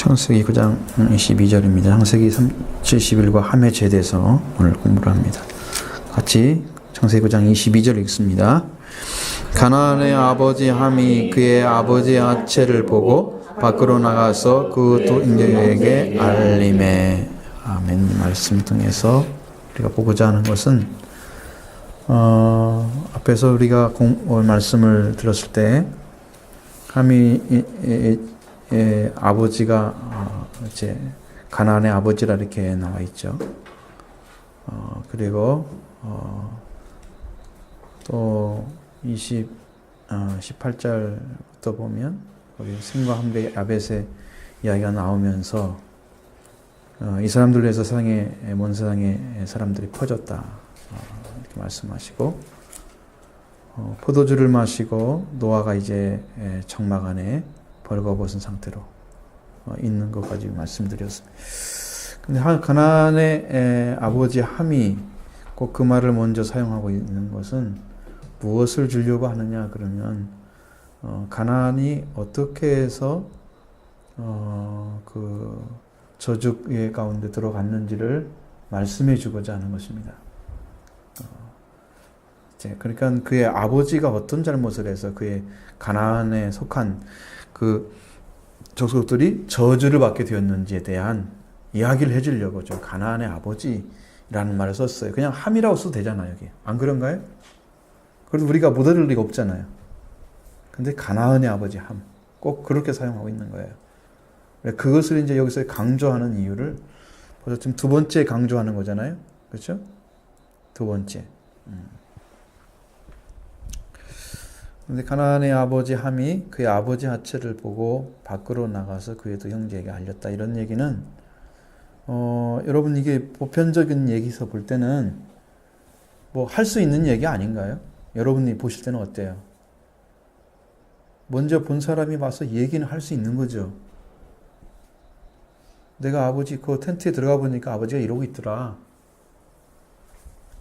창세기 9장 22절입니다. 창세기 70일과 함에 제대해서 오늘 공부를 합니다. 같이 창세기 9장 22절 읽습니다. 가나안의 아버지 함이 그의 아버지의 하체를 보고 밖으로 나가서 그 동료에게 알림해. 아멘. 이 말씀 통해서 우리가 보고자 하는 것은 앞에서 우리가 말씀을 들었을 때 함이 아버지가 이제 가나안의 아버지라 이렇게 나와 있죠. 그리고 또 18절부터 보면 거기 셈과 함께 야벳의 이야기가 나오면서 이 사람들로 해서 세상에 먼 세상에 사람들이 퍼졌다 이렇게 말씀하시고 포도주를 마시고 노아가 이제 장막 안에 벌거벗은 상태로 있는 것까지 말씀드렸습니다. 근데 가나안의 아버지 함이 꼭 그 말을 먼저 사용하고 있는 것은 무엇을 주려고 하느냐 그러면 가나안이 어떻게 해서 그 저주의 가운데 들어갔는지를 말씀해 주고자 하는 것입니다. 그러니까 그의 아버지가 어떤 잘못을 해서 그의 가나안에 속한 그 족속들이 저주를 받게 되었는지에 대한 이야기를 해주려고 좀 가나안의 아버지라는 말을 썼어요. 그냥 함이라고 써도 되잖아요. 여기. 안 그런가요? 그래도 우리가 못 알을 리가 없잖아요. 근데 가나안의 아버지 함. 꼭 그렇게 사용하고 있는 거예요. 그것을 이제 여기서 강조하는 이유를 벌써 지금 두 번째 강조하는 거잖아요. 그렇죠? 두 번째. 근데 가나안의 아버지 함이 그의 아버지 하체를 보고 밖으로 나가서 그의 두 형제에게 알렸다. 이런 얘기는 여러분 이게 보편적인 얘기에서 볼 때는 뭐 할 수 있는 얘기 아닌가요? 여러분이 보실 때는 어때요? 먼저 본 사람이 와서 얘기는 할 수 있는 거죠. 내가 아버지 그 텐트에 들어가 보니까 아버지가 이러고 있더라.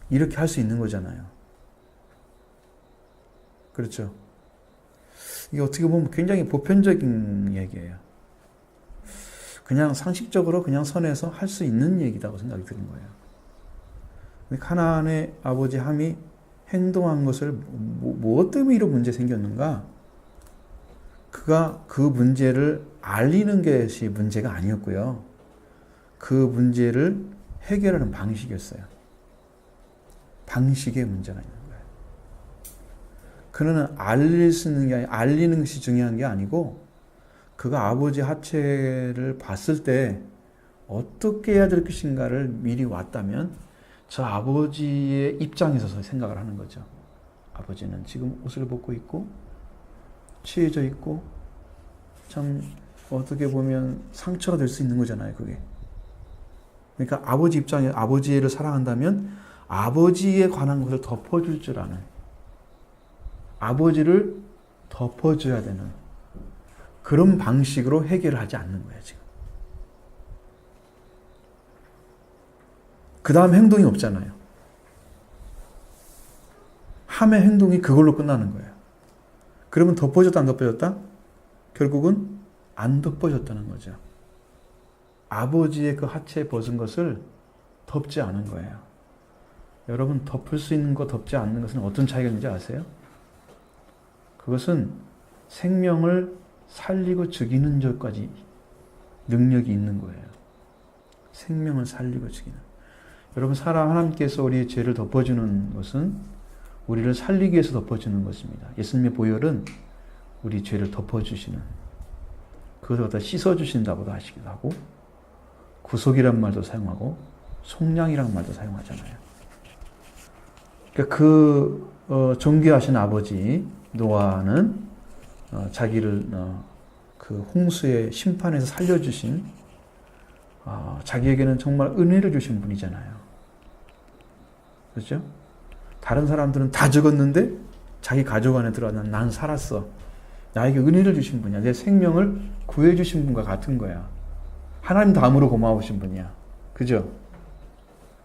이렇게 할 수 있는 거잖아요. 그렇죠? 이게 어떻게 보면 굉장히 보편적인 얘기예요. 그냥 상식적으로 그냥 선에서 할 수 있는 얘기라고 생각이 드는 거예요. 가나안의 아버지 함이 행동한 것을 무엇 때문에 이런 문제 생겼는가? 그가 그 문제를 알리는 것이 문제가 아니었고요. 그 문제를 해결하는 방식이었어요. 방식에 문제가 있는 거예요. 그는 알릴 수 있는 게 아니라 알리는 것이 중요한 게 아니고 그가 아버지 하체를 봤을 때 어떻게 해야 될 것인가를 미리 왔다면 저 아버지의 입장에서 생각을 하는 거죠. 아버지는 지금 옷을 벗고 있고 취해져 있고 참 어떻게 보면 상처가 될 수 있는 거잖아요. 그게. 그러니까 아버지 입장에 아버지를 사랑한다면 아버지에 관한 것을 덮어줄 줄 아는 아버지를 덮어줘야 되는 그런 방식으로 해결을 하지 않는 거예요. 지금. 그 다음 행동이 없잖아요. 함의 행동이 그걸로 끝나는 거예요. 그러면 덮어졌다 안 덮어졌다? 결국은 안 덮어졌다는 거죠. 아버지의 그 하체에 벗은 것을 덮지 않은 거예요. 여러분 덮을 수 있는 거 덮지 않는 것은 어떤 차이가 있는지 아세요? 그것은 생명을 살리고 죽이는 것까지 능력이 있는 거예요. 생명을 살리고 죽이는. 여러분 하나님께서 우리의 죄를 덮어주는 것은 우리를 살리기 위해서 덮어주는 것입니다. 예수님의 보혈은 우리 죄를 덮어주시는 그것을 갖다 씻어주신다고도 하시기도 하고 구속이란 말도 사용하고 속량이란 말도 사용하잖아요. 그러니까 존귀하신 아버지 노아는 자기를 그 홍수의 심판에서 살려주신 자기에게는 정말 은혜를 주신 분이잖아요. 그렇죠? 다른 사람들은 다 죽었는데 자기 가족 안에 들어가 난 살았어. 나에게 은혜를 주신 분이야. 내 생명을 구해주신 분과 같은 거야. 하나님 다음으로 고마우신 분이야. 그죠?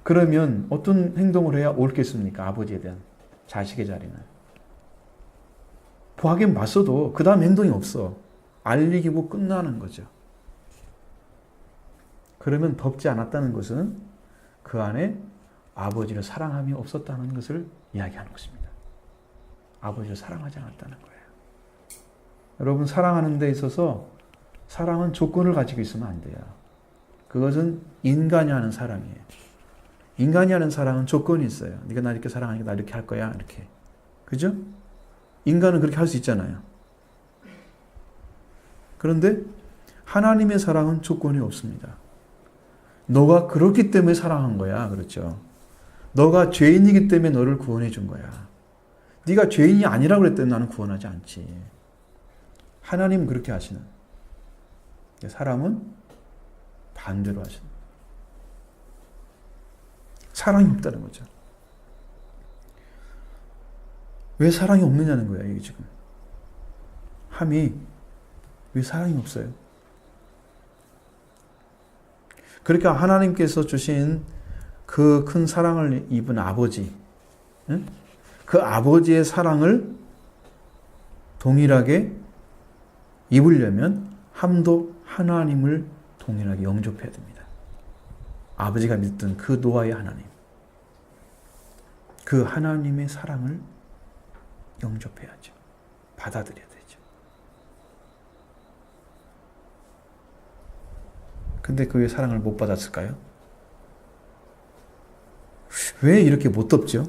그러면 어떤 행동을 해야 옳겠습니까? 아버지에 대한 자식의 자리는. 보하긴 봤어도 그 다음 행동이 없어. 알리기고 끝나는 거죠. 그러면 덮지 않았다는 것은 그 안에 아버지를 사랑함이 없었다는 것을 이야기하는 것입니다. 아버지를 사랑하지 않았다는 거예요. 여러분, 사랑하는 데 있어서 사랑은 조건을 가지고 있으면 안 돼요. 그것은 인간이 하는 사랑이에요. 인간이 하는 사랑은 조건이 있어요. 네가 나 이렇게 사랑하니까 나 이렇게 할 거야. 이렇게. 그죠? 인간은 그렇게 할 수 있잖아요. 그런데 하나님의 사랑은 조건이 없습니다. 너가 그렇기 때문에 사랑한 거야. 그렇죠? 너가 죄인이기 때문에 너를 구원해 준 거야. 네가 죄인이 아니라고 그랬더니 나는 구원하지 않지. 하나님은 그렇게 하시는. 사람은 반대로 하시는. 사랑이 없다는 거죠. 왜 사랑이 없느냐는 거야, 이게 지금. 함이 왜 사랑이 없어요? 그러니까 하나님께서 주신 그 큰 사랑을 입은 아버지, 그 아버지의 사랑을 동일하게 입으려면 함도 하나님을 동일하게 영접해야 됩니다. 아버지가 믿던 그 노아의 하나님, 그 하나님의 사랑을 영접해야죠. 받아들여야 되죠. 근데 그 왜 사랑을 못 받았을까요? 왜 이렇게 못 덮죠?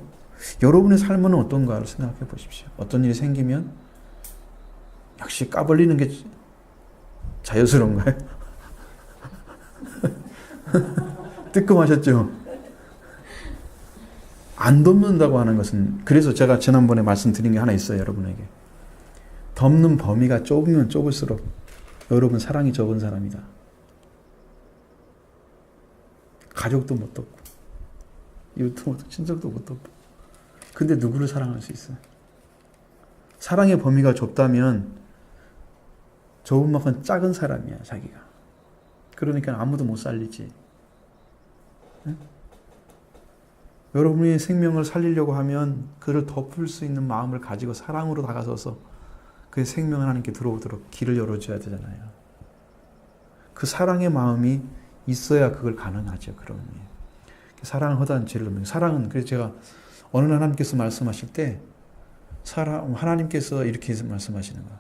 여러분의 삶은 어떤가를 생각해 보십시오. 어떤 일이 생기면 역시 까불리는 게 자연스러운가요? 뜨끔하셨죠? 안 덮는다고 하는 것은, 그래서 제가 지난번에 말씀드린 게 하나 있어요, 여러분에게. 덮는 범위가 좁으면 좁을수록 여러분 사랑이 적은 사람이다. 가족도 못 덮고, 이웃도 못 덮고, 친척도 못 덮고. 근데 누구를 사랑할 수 있어요? 사랑의 범위가 좁다면 좁은 만큼 작은 사람이야, 자기가. 그러니까 아무도 못 살리지. 응? 여러분이 생명을 살리려고 하면 그를 덮을 수 있는 마음을 가지고 사랑으로 다가서서 그의 생명을 하나님께 들어오도록 길을 열어줘야 되잖아요. 그 사랑의 마음이 있어야 그걸 가능하죠. 그러면 사랑을 허다한 죄를 넘는 사랑은, 그래서 제가 어느 날 하나님께서 말씀하실 때 하나님께서 이렇게 말씀하시는 거예요.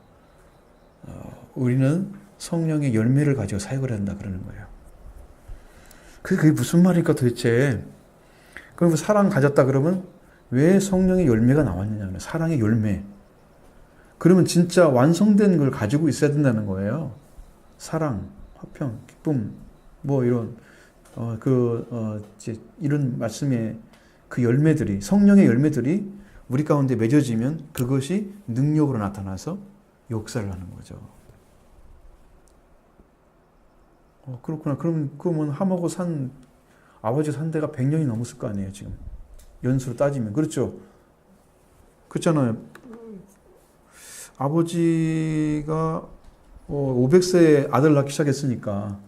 우리는 성령의 열매를 가지고 사역을 한다 그러는 거예요. 그게 무슨 말일까 도대체? 그럼 사랑 가졌다 그러면 왜 성령의 열매가 나왔느냐? 사랑의 열매. 그러면 진짜 완성된 걸 가지고 있어야 된다는 거예요. 사랑, 화평, 기쁨, 뭐 이런 이런 말씀의 그 열매들이, 성령의 열매들이 우리 가운데 맺어지면 그것이 능력으로 나타나서 역사를 하는 거죠. 그렇구나. 그러면 함하고 아버지 산 데가 100년이 넘었을 거 아니에요, 지금. 연수로 따지면. 그렇죠? 그렇잖아요. 아버지가 500세에 아들 낳기 시작했으니까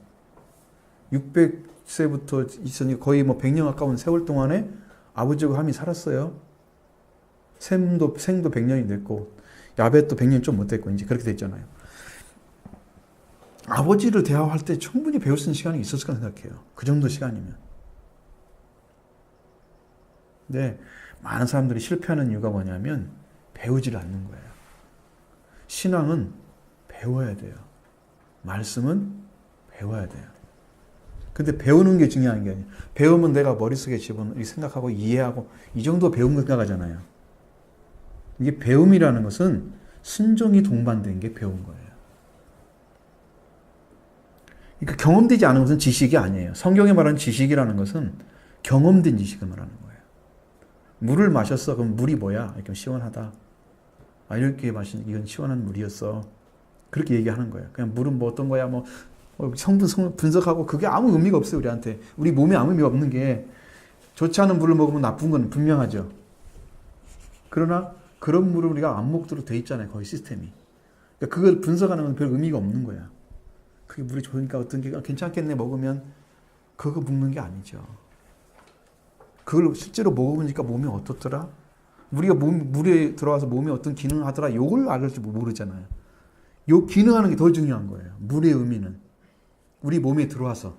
600세부터 있으니 거의 100년 가까운 세월 동안에 아버지하고 함이 살았어요. 생도 100년이 됐고 야벳도 100년 좀 못 됐고 이제 그렇게 됐잖아요. 아버지를 대화할 때 충분히 배울 수 있는 시간이 있었을 거라 생각해요. 그 정도 시간이면. 근데 많은 사람들이 실패하는 이유가 뭐냐면 배우지를 않는 거예요. 신앙은 배워야 돼요. 말씀은 배워야 돼요. 근데 배우는 게 중요한 게 아니에요. 배우면 내가 머릿속에 집어넣고 생각하고 이해하고 이 정도 배운 거 생각하잖아요. 이게 배움이라는 것은 순종이 동반된 게 배운 거예요. 그러니까 경험되지 않은 것은 지식이 아니에요. 성경에 말하는 지식이라는 것은 경험된 지식을 말하는 거예요. 물을 마셨어. 그럼 물이 뭐야? 이렇게 시원하다. 이렇게 마시는 이건 시원한 물이었어. 그렇게 얘기하는 거예요. 그냥 물은 뭐 어떤 거야? 성분 분석하고 그게 아무 의미가 없어요, 우리한테. 우리 몸에 아무 의미가 없는 게 좋지 않은 물을 먹으면 나쁜 건 분명하죠. 그러나 그런 물을 우리가 안 먹도록 돼 있잖아요, 거의 시스템이. 그러니까 그걸 분석하는 건 별 의미가 없는 거야. 그게 물이 좋으니까 어떤 게 괜찮겠네 먹으면 그거 먹는 게 아니죠. 그걸 실제로 먹어보니까 몸이 어떻더라? 우리가 물에 들어와서 몸에 어떤 기능을 하더라? 요걸 알을지 모르잖아요. 요 기능하는 게 더 중요한 거예요. 물의 의미는. 우리 몸에 들어와서.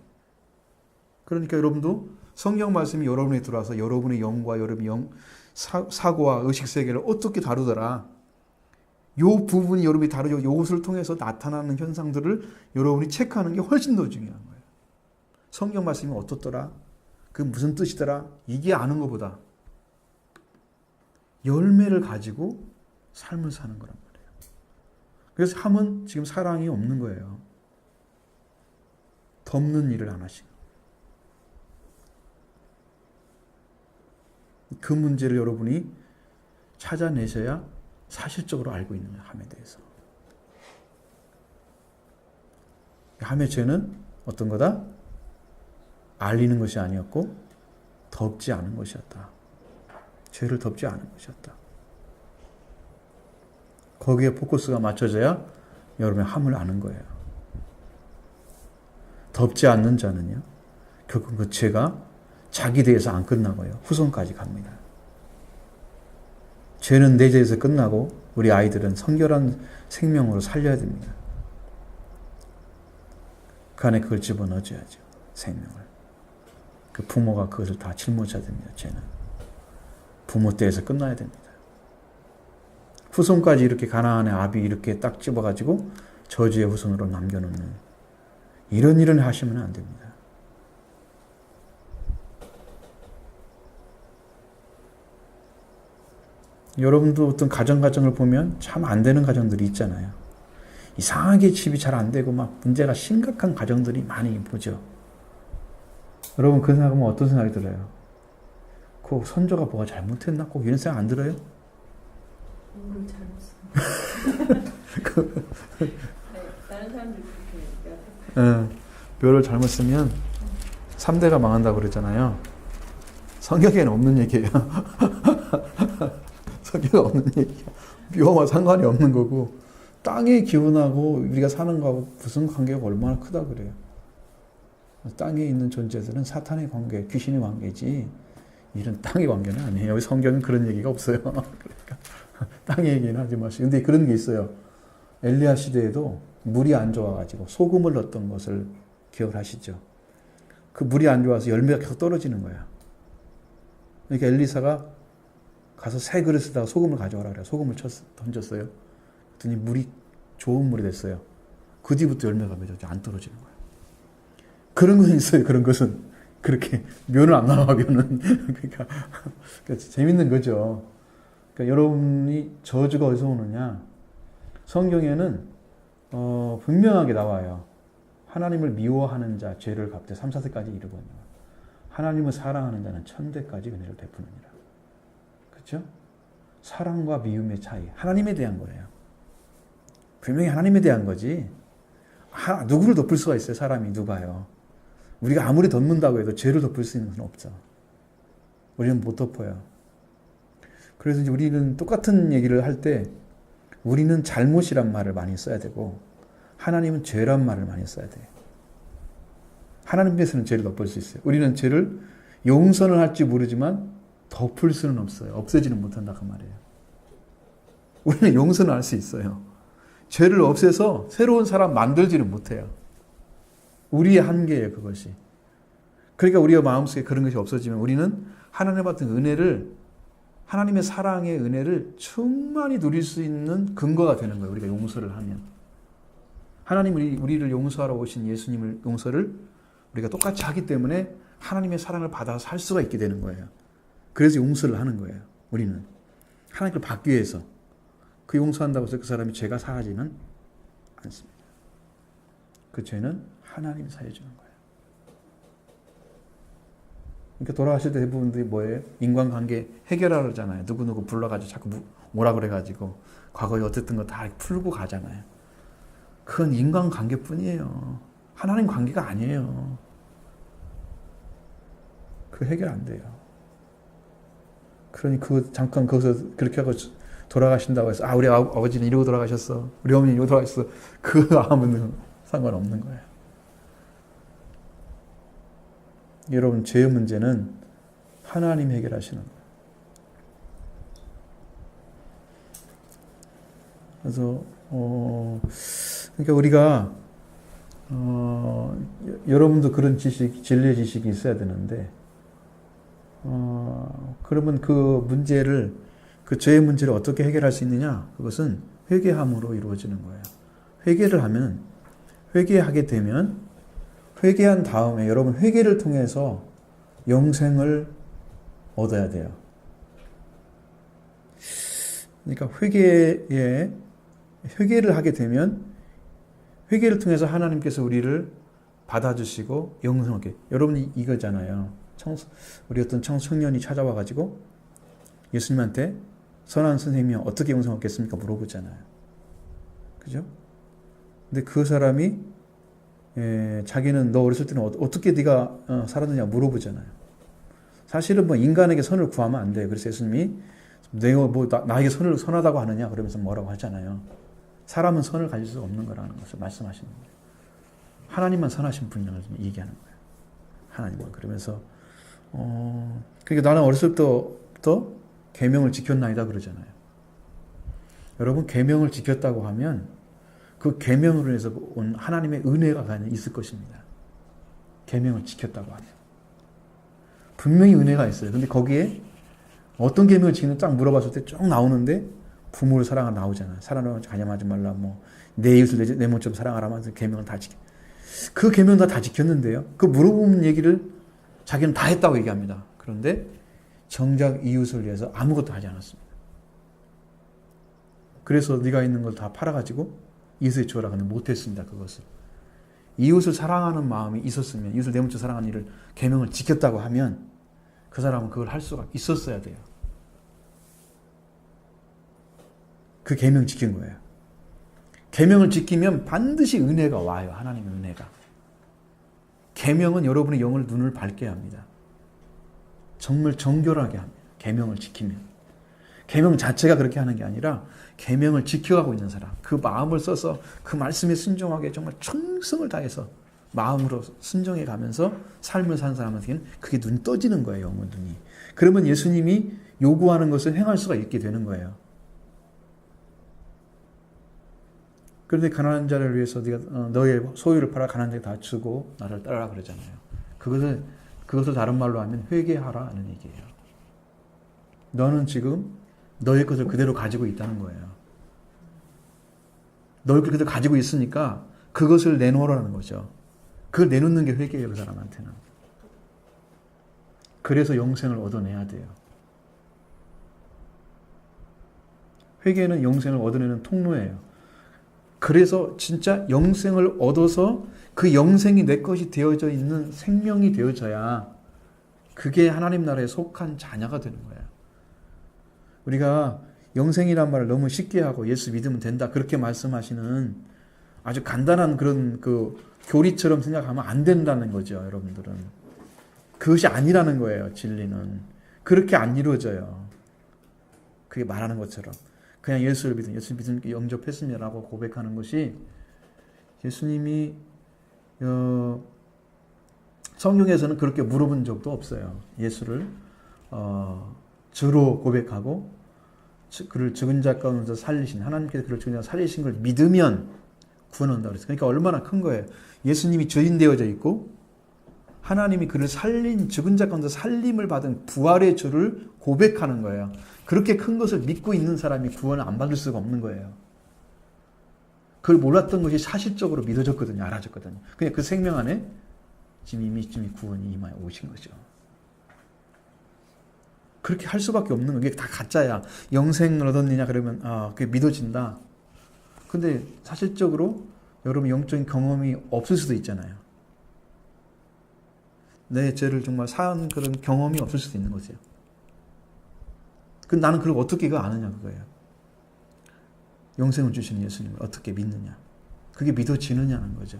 그러니까 여러분도 성경 말씀이 여러분에 들어와서 여러분의 영과 여러분의 사고와 의식 세계를 어떻게 다루더라. 요 부분이 여러분이 다루죠. 요것을 통해서 나타나는 현상들을 여러분이 체크하는 게 훨씬 더 중요한 거예요. 성경 말씀이 어떻더라? 그 무슨 뜻이더라? 이게 아는 것보다 열매를 가지고 삶을 사는 거란 말이에요. 그래서 함은 지금 사랑이 없는 거예요. 덮는 일을 안 하시고. 그 문제를 여러분이 찾아내셔야 사실적으로 알고 있는 거예요. 함에 대해서. 함의 죄는 어떤 거다? 알리는 것이 아니었고 덮지 않은 것이었다. 죄를 덮지 않은 것이었다. 거기에 포커스가 맞춰져야 여러분의 함을 아는 거예요. 덮지 않는 자는요, 결국 그 죄가 자기 대해서 안 끝나고요, 후손까지 갑니다. 죄는 내 죄에서 끝나고 우리 아이들은 성결한 생명으로 살려야 됩니다. 그 안에 그걸 집어넣어줘야죠. 생명을. 그 부모가 그것을 다 짊어져야 됩니다. 죄는. 부모 때에서 끝나야 됩니다. 후손까지 이렇게 가나안의 압이 이렇게 딱 집어가지고 저주의 후손으로 남겨놓는 이런 일은 하시면 안 됩니다. 여러분도 어떤 가정을 보면 참 안 되는 가정들이 있잖아요. 이상하게 집이 잘 안 되고 막 문제가 심각한 가정들이 많이 보죠. 여러분 그 생각하면 어떤 생각이 들어요? 그 선조가 뭐가 잘못했나? 꼭 이런 생각 안 들어요? 뭘 잘못 쓰는 다른 사람들이 그렇게 묘를 잘못 쓰면 3대가 망한다고 그러잖아요. 성경에는 없는 얘기예요. 성경에 없는 얘기야. 묘와 상관이 없는 거고 땅의 기운하고 우리가 사는 거하고 무슨 관계가 얼마나 크다 그래요. 땅에 있는 존재들은 사탄의 관계, 귀신의 관계지 이런 땅의 관계는 아니에요. 여기 성경은 그런 얘기가 없어요. 그러니까 땅의 얘기는 하지 마시고. 근데 그런 게 있어요. 엘리야 시대에도 물이 안 좋아가지고 소금을 넣었던 것을 기억하시죠? 그 물이 안 좋아서 열매가 계속 떨어지는 거야. 그러니까 엘리사가 가서 새 그릇에다가 소금을 가져오라 그래요. 소금을 던졌어요. 그랬더니 물이 좋은 물이 됐어요. 그 뒤부터 열매가 맺어져 안 떨어지는 거예요. 그런 것은 있어요. 그런 것은. 그렇게 묘는 안 나와, 묘는. 그러니까 재밌는 거죠. 그러니까 여러분이 저주가 어디서 오느냐? 성경에는 분명하게 나와요. 하나님을 미워하는 자 죄를 갚되 3, 4세까지 이르거니와 하나님을 사랑하는 자는 1000대까지 은혜를 베푸느니라. 그렇죠? 사랑과 미움의 차이. 하나님에 대한 거예요. 분명히 하나님에 대한 거지. 누구를 덮을 수가 있어요? 사람이 누가요? 우리가 아무리 덮는다고 해도 죄를 덮을 수 있는 것은 없죠. 우리는 못 덮어요. 그래서 이제 우리는 똑같은 얘기를 할 때 우리는 잘못이란 말을 많이 써야 되고 하나님은 죄란 말을 많이 써야 돼요. 하나님께서는 죄를 덮을 수 있어요. 우리는 죄를 용서는 할지 모르지만 덮을 수는 없어요. 없애지는 못한다 그 말이에요. 우리는 용서는 할 수 있어요. 죄를 없애서 새로운 사람 만들지는 못해요. 우리의 한계예요, 그것이. 그러니까 우리가 마음속에 그런 것이 없어지면 우리는 하나님 같은 은혜를, 하나님의 사랑의 은혜를 충만히 누릴 수 있는 근거가 되는 거예요. 우리가 용서를 하면. 하나님이 우리를 용서하러 오신 예수님을 용서를 우리가 똑같이 하기 때문에 하나님의 사랑을 받아서 살 수가 있게 되는 거예요. 그래서 용서를 하는 거예요. 우리는. 하나님을 받기 위해서. 그 용서한다고 해서 그 사람이 죄가 사하지는 않습니다. 그 죄는 하나님이 사해주는 거예요. 그러니까 돌아가실 때 대부분들이 뭐예요? 인간관계 해결하러 그러잖아요. 누구누구 불러가지고 자꾸 뭐라 그래가지고 과거에 어쨌든 거 다 풀고 가잖아요. 그건 인간관계뿐이에요. 하나님 관계가 아니에요. 그 해결 안 돼요. 그러니 잠깐 거기서 그렇게 하고 돌아가신다고 해서 우리 아버지는 이러고 돌아가셨어. 우리 어머니는 이러고 돌아가셨어. 그거 아무는 상관없는 거예요. 여러분 죄의 문제는 하나님 해결하시는 거예요. 그래서 그러니까 우리가 여러분도 그런 진리의 지식이 있어야 되는데, 그러면 그 문제를, 그 죄의 문제를 어떻게 해결할 수 있느냐? 그것은 회개함으로 이루어지는 거예요. 회개를 하면, 회개하게 되면, 회개한 다음에 여러분 회개를 통해서 영생을 얻어야 돼요. 그러니까 회개를 하게 되면 회개를 통해서 하나님께서 우리를 받아주시고 영생을 얻게. 여러분이 이거잖아요. 우리 어떤 청소년이 찾아와가지고 예수님한테 선한 선생님이 어떻게 영생을 얻겠습니까? 물어보잖아요. 그죠? 근데 그 사람이 자기는 너 어렸을 때는 어떻게 네가 살았느냐 물어보잖아요. 사실은 뭐 인간에게 선을 구하면 안 돼요. 그래서 예수님이 내가 뭐 나에게 선을 선하다고 하느냐 그러면서 뭐라고 하잖아요. 사람은 선을 가질 수 없는 거라는 것을 말씀하시는 거예요. 하나님만 선하신 분이라고 얘기하는 거예요. 하나님은. 그러면서 그러니까 나는 어렸을 때부터 계명을 지켰나이다 그러잖아요. 여러분 계명을 지켰다고 하면 그 계명으로 해서 온 하나님의 은혜가 있을 것입니다. 계명을 지켰다고 하면 분명히 은혜가 있어요. 근데 거기에 어떤 계명을 지키는지 딱 물어봤을 때 쭉 나오는데 부모를 사랑하라 나오잖아요. 사랑하라 가념하지 말라 뭐 내 이웃을 내 몸처럼 사랑하라면서 계명을 다 지켜. 그 계명 다 지켰는데요. 그 물어보는 얘기를 자기는 다 했다고 얘기합니다. 그런데 정작 이웃을 위해서 아무것도 하지 않았습니다. 그래서 네가 있는 걸 다 팔아가지고 이웃에 주어라 근데 못했습니다. 그것을. 이웃을 사랑하는 마음이 있었으면 이웃을 내 몸처럼 사랑하는 일을 계명을 지켰다고 하면 그 사람은 그걸 할 수가 있었어야 돼요. 그 계명 지킨 거예요. 계명을 지키면 반드시 은혜가 와요. 하나님의 은혜가. 계명은 여러분의 영을 눈을 밝게 합니다. 정말 정결하게 합니다. 계명을 지키면. 계명 자체가 그렇게 하는 게 아니라 계명을 지켜가고 있는 사람, 그 마음을 써서 그 말씀에 순종하게 정말 충성을 다해서 마음으로 순종해 가면서 삶을 사는 사람한테는 그게 눈이 떠지는 거예요. 영의 눈이. 그러면 예수님이 요구하는 것을 행할 수가 있게 되는 거예요. 그런데 가난한 자를 위해서 네가 너의 소유를 팔아 가난한 자에게 다 주고 나를 따르라 그러잖아요. 그것을 다른 말로 하면 회개하라는 얘기예요. 너는 지금 너의 것을 그대로 가지고 있다는 거예요. 너의 것을 그대로 가지고 있으니까 그것을 내놓으라는 거죠. 그걸 내놓는 게 회개예요. 그 사람한테는. 그래서 영생을 얻어내야 돼요. 회개는 영생을 얻어내는 통로예요. 그래서 진짜 영생을 얻어서 그 영생이 내 것이 되어져 있는 생명이 되어져야 그게 하나님 나라에 속한 자녀가 되는 거예요. 우리가 영생이란 말을 너무 쉽게 하고 예수 믿으면 된다 그렇게 말씀하시는 아주 간단한 그런 그 교리처럼 생각하면 안 된다는 거죠. 여러분들은. 그것이 아니라는 거예요. 진리는. 그렇게 안 이루어져요. 그게 말하는 것처럼. 그냥 예수 믿음 영접했습니다라고 고백하는 것이 예수님이 성경에서는 그렇게 물어본 적도 없어요. 예수를 주로 고백하고 그를 죽은 자 가운데서 살리신 하나님께서 그를 죽은 자 살리신 걸 믿으면 구원한다고 그랬어요. 그러니까 얼마나 큰 거예요. 예수님이 주인 되어져 있고 하나님이 그를 살린 죽은 자 가운데 살림을 받은 부활의 주를 고백하는 거예요. 그렇게 큰 것을 믿고 있는 사람이 구원을 안 받을 수가 없는 거예요. 그걸 몰랐던 것이 사실적으로 믿어졌거든요. 알아졌거든요. 그냥 그 생명 안에 지금 이미 구원이 임하여 오신 거죠. 그렇게 할 수밖에 없는 거예요. 이게 다 가짜야. 영생을 얻었느냐 그러면 그게 믿어진다. 근데 사실적으로 여러분 영적인 경험이 없을 수도 있잖아요. 내 죄를 정말 사한 그런 경험이 없을 수도 있는 거죠. 나는 그걸 어떻게 아느냐 그거예요. 영생을 주시는 예수님을 어떻게 믿느냐. 그게 믿어지느냐는 거죠.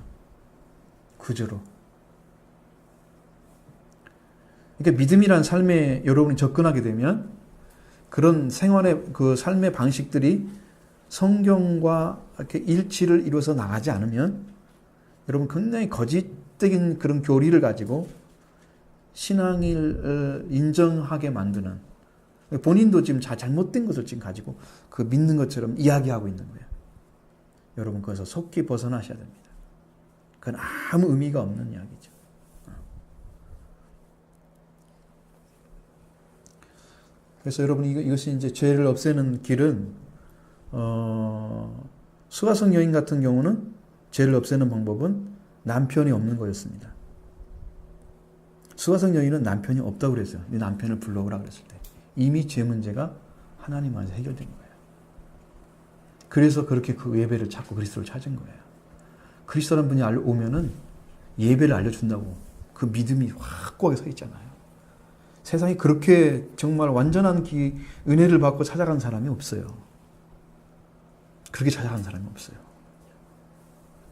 구조로. 그러니까 믿음이란 삶에 여러분이 접근하게 되면 그런 생활의 그 삶의 방식들이 성경과 이렇게 일치를 이루어서 나가지 않으면 여러분 굉장히 거짓된 그런 교리를 가지고 신앙을 인정하게 만드는 본인도 지금 잘못된 것을 지금 가지고 그 믿는 것처럼 이야기하고 있는 거예요. 여러분 그것에서 속히 벗어나셔야 됩니다. 그건 아무 의미가 없는 이야기죠. 그래서 여러분 이것이 이제 죄를 없애는 길은 수가성 여인 같은 경우는 죄를 없애는 방법은 남편이 없는 거였습니다. 수가성 여인은 남편이 없다고 그랬어요. 네 남편을 불러오라 그랬을 때 이미 죄 문제가 하나님 안에서 해결된 거예요. 그래서 그렇게 그 예배를 찾고 그리스도를 찾은 거예요. 그리스도라는 분이 오면은 예배를 알려준다고 그 믿음이 확고하게 서 있잖아요. 세상에 그렇게 정말 완전한 은혜를 받고 찾아간 사람이 없어요. 그렇게 찾아간 사람이 없어요.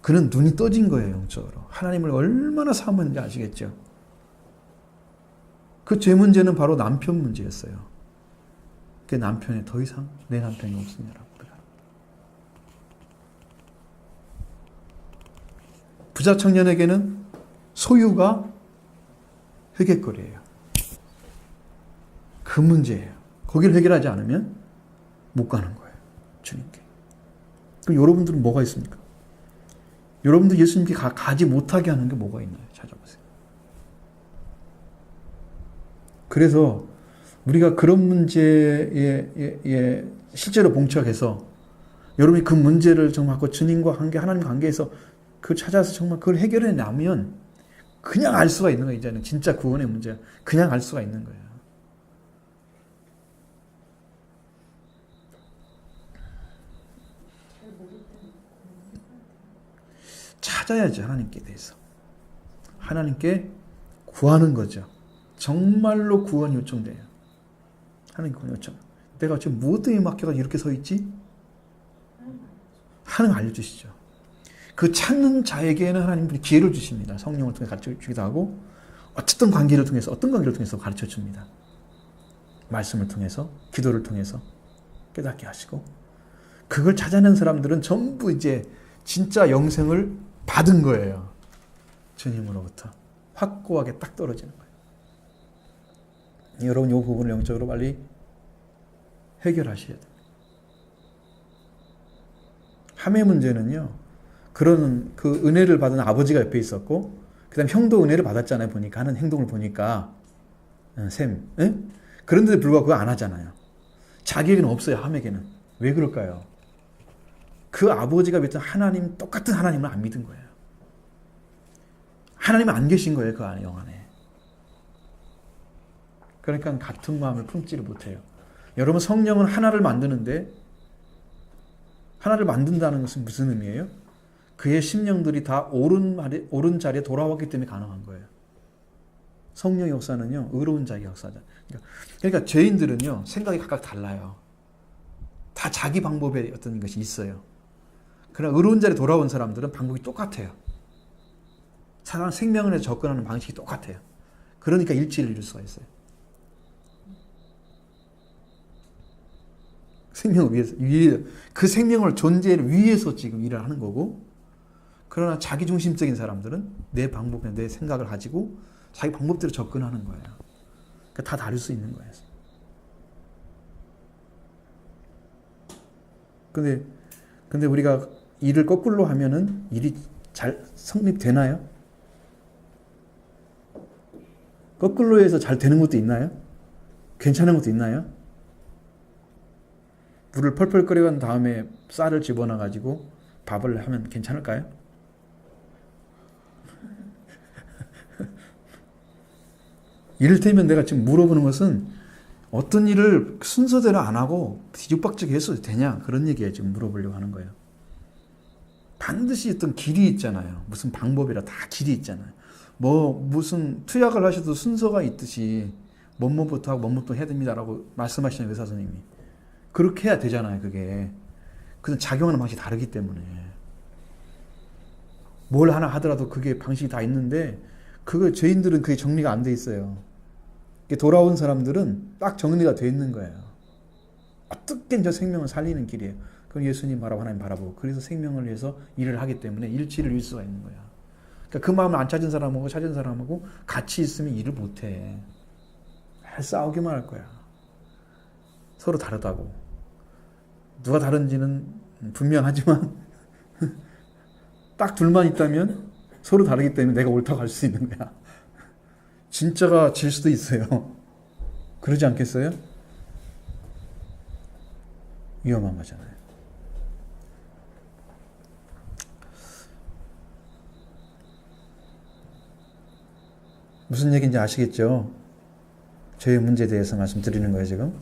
그는 눈이 떠진 거예요, 영적으로. 하나님을 얼마나 사모했는지 아시겠죠? 그 죄 문제는 바로 남편 문제였어요. 그 남편에 더 이상 내 남편이 없으냐라고. 부자 청년에게는 소유가 회개거리예요. 그 문제예요. 거기를 해결하지 않으면 못 가는 거예요. 주님께. 그럼 여러분들은 뭐가 있습니까? 여러분들 예수님께 가지 못하게 하는 게 뭐가 있나요? 찾아보세요. 그래서 우리가 그런 문제에 실제로 봉착해서 여러분이 그 문제를 정말 주님과 관계, 하나님 관계에서 그걸 찾아서 정말 그걸 해결해 나면 그냥 알 수가 있는 거예요. 이제는 진짜 구원의 문제 그냥 알 수가 있는 거예요. 찾아야죠. 하나님께 대해서. 하나님께 구하는 거죠. 정말로 구원이 요청돼요. 하나님 구원 요청. 내가 지금 무엇 때문에 막혀가지고 이렇게 서 있지? 하나님 알려주시죠. 그 찾는 자에게는 하나님이 기회를 주십니다. 성령을 통해 가르쳐주기도 하고 어떤 관계를 통해서 가르쳐줍니다. 말씀을 통해서, 기도를 통해서 깨닫게 하시고 그걸 찾아낸 사람들은 전부 이제 진짜 영생을 받은 거예요. 주님으로부터 확고하게 딱 떨어지는 거예요. 여러분 이 부분을 영적으로 빨리 해결하셔야 돼요. 함의 문제는요. 그런 그 은혜를 받은 아버지가 옆에 있었고 그 다음 형도 은혜를 받았잖아요. 보니까 하는 행동을 보니까 샘. 에? 그런데도 불구하고 그거 안 하잖아요. 자기에게는 없어요. 함에게는. 왜 그럴까요? 그 아버지가 믿던 하나님 똑같은 하나님을 안 믿은 거예요. 하나님은 안 계신 거예요. 그 안에 영 안에. 그러니까 같은 마음을 품지를 못해요. 여러분 성령은 하나를 만드는데 하나를 만든다는 것은 무슨 의미예요? 그의 심령들이 다 옳은 자리에 돌아왔기 때문에 가능한 거예요. 성령의 역사는요. 의로운 자의 역사죠. 그러니까 죄인들은요. 생각이 각각 달라요. 다 자기 방법의 어떤 것이 있어요. 그러나 의로운 자리에 돌아온 사람들은 방법이 똑같아요. 사람 생명을 접근하는 방식이 똑같아요. 그러니까 일치를 이룰 수가 있어요. 생명을 위해서, 그 생명을 존재를 위해서 지금 일을 하는 거고, 그러나 자기중심적인 사람들은 내 방법에 내 생각을 가지고 자기 방법대로 접근하는 거예요. 그러니까 다 다를 수 있는 거예요. 근데 우리가 일을 거꾸로 하면은 일이 잘 성립되나요? 거꾸로 해서 잘 되는 것도 있나요? 괜찮은 것도 있나요? 물을 펄펄 끓여간 다음에 쌀을 집어넣어 가지고 밥을 하면 괜찮을까요? 이를테면 내가 지금 물어보는 것은 어떤 일을 순서대로 안 하고 뒤죽박죽 해서 되냐 그런 얘기에 지금 물어보려고 하는 거예요. 반드시 어떤 길이 있잖아요. 무슨 방법이라 다 길이 있잖아요. 무슨 투약을 하셔도 순서가 있듯이 뭐부터 하고 뭐부터 해야 됩니다라고 말씀하시는 의사 선생님이 그렇게 해야 되잖아요. 그게 그건 작용하는 방식이 다르기 때문에 뭘 하나 하더라도 그게 방식이 다 있는데 그거 죄인들은 그게 정리가 안 돼 있어요. 돌아온 사람들은 딱 정리가 돼 있는 거예요. 어떻게 저 생명을 살리는 길이에요. 그건 예수님 바라보고 하나님 바라보고 그래서 생명을 위해서 일을 하기 때문에 일치를 이룰 수가 있는 거야. 그러니까 그 마음을 안 찾은 사람하고 찾은 사람하고 같이 있으면 일을 못해. 싸우기만 할 거야. 서로 다르다고. 누가 다른지는 분명하지만 딱 둘만 있다면 서로 다르기 때문에 내가 옳다고 할 수 있는 거야. 진짜가 질 수도 있어요. 그러지 않겠어요? 위험한 거잖아요. 무슨 얘기인지 아시겠죠? 저의 문제에 대해서 말씀드리는 거예요, 지금.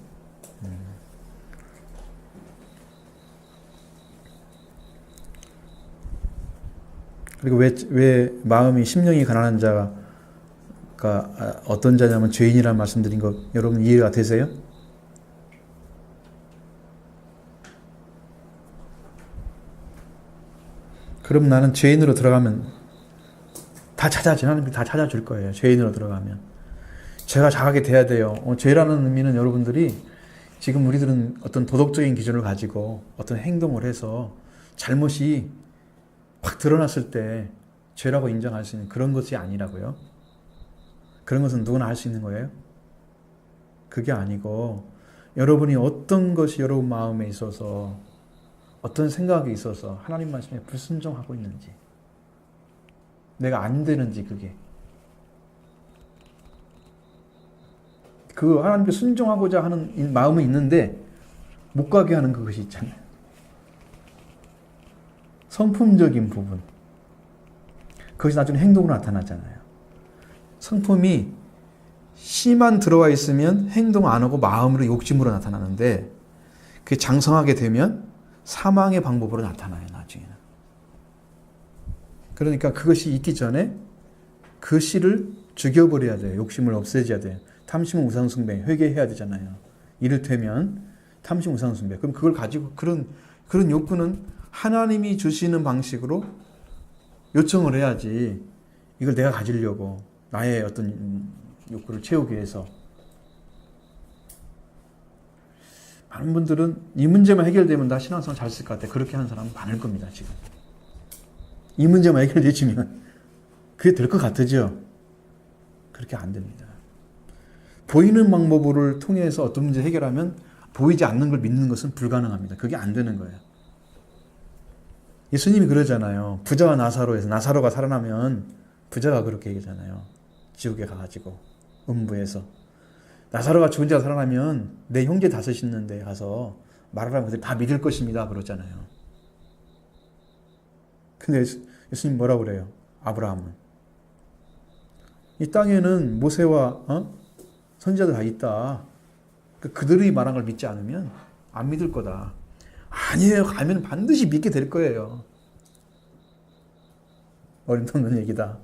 그리고 왜 마음이 심령이 가난한 자가 어떤 자냐면 죄인이라는 말씀드린 거 여러분 이해가 되세요? 그럼 나는 죄인으로 들어가면 하나님이 다 찾아줄 거예요. 죄인으로 들어가면. 죄가 작하게 돼야 돼요. 죄라는 의미는 여러분들이 지금 우리들은 어떤 도덕적인 기준을 가지고 어떤 행동을 해서 잘못이 확 드러났을 때 죄라고 인정할 수 있는 그런 것이 아니라고요. 그런 것은 누구나 할 수 있는 거예요. 그게 아니고 여러분이 어떤 것이 여러분 마음에 있어서 어떤 생각이 있어서 하나님 말씀에 불순종하고 있는지 내가 안 되는지 그 하나님께 순종하고자 하는 마음은 있는데 못 가게 하는 그것이 있잖아요. 성품적인 부분. 그것이 나중에 행동으로 나타나잖아요. 성품이 씨만 들어와 있으면 행동 안 하고 마음으로 욕심으로 나타나는데 그게 장성하게 되면 사망의 방법으로 나타나요. 나중에는. 그러니까 그것이 있기 전에 그 씨를 죽여버려야 돼요. 욕심을 없애줘야 돼요. 탐심은 우상숭배, 회개해야 되잖아요. 이를테면 탐심 우상숭배. 그럼 그걸 가지고 그런 욕구는 하나님이 주시는 방식으로 요청을 해야지 이걸 내가 가지려고 나의 어떤 욕구를 채우기 위해서. 많은 분들은 이 문제만 해결되면 나 신앙생활 잘 쓸 것 같아. 그렇게 하는 사람은 많을 겁니다. 지금. 이 문제만 해결되시면 그게 될 것 같으죠? 그렇게 안 됩니다. 보이는 방법을 통해서 어떤 문제 해결하면 보이지 않는 걸 믿는 것은 불가능합니다. 그게 안 되는 거예요. 예수님이 그러잖아요. 부자와 나사로에서 나사로가 살아나면 부자가 그렇게 얘기하잖아요. 지옥에 가가지고 음부에서 나사로가 죽은 자가 살아나면 내 형제 다섯 있는데 가서 말하라면 그들 다 믿을 것입니다. 그러잖아요. 근데 예수님 뭐라고 그래요? 아브라함은 이 땅에는 모세와 선지자들 다 있다. 그들이 말한 걸 믿지 않으면 안 믿을 거다. 아니에요. 가면 반드시 믿게 될 거예요. 어림없는 얘기다.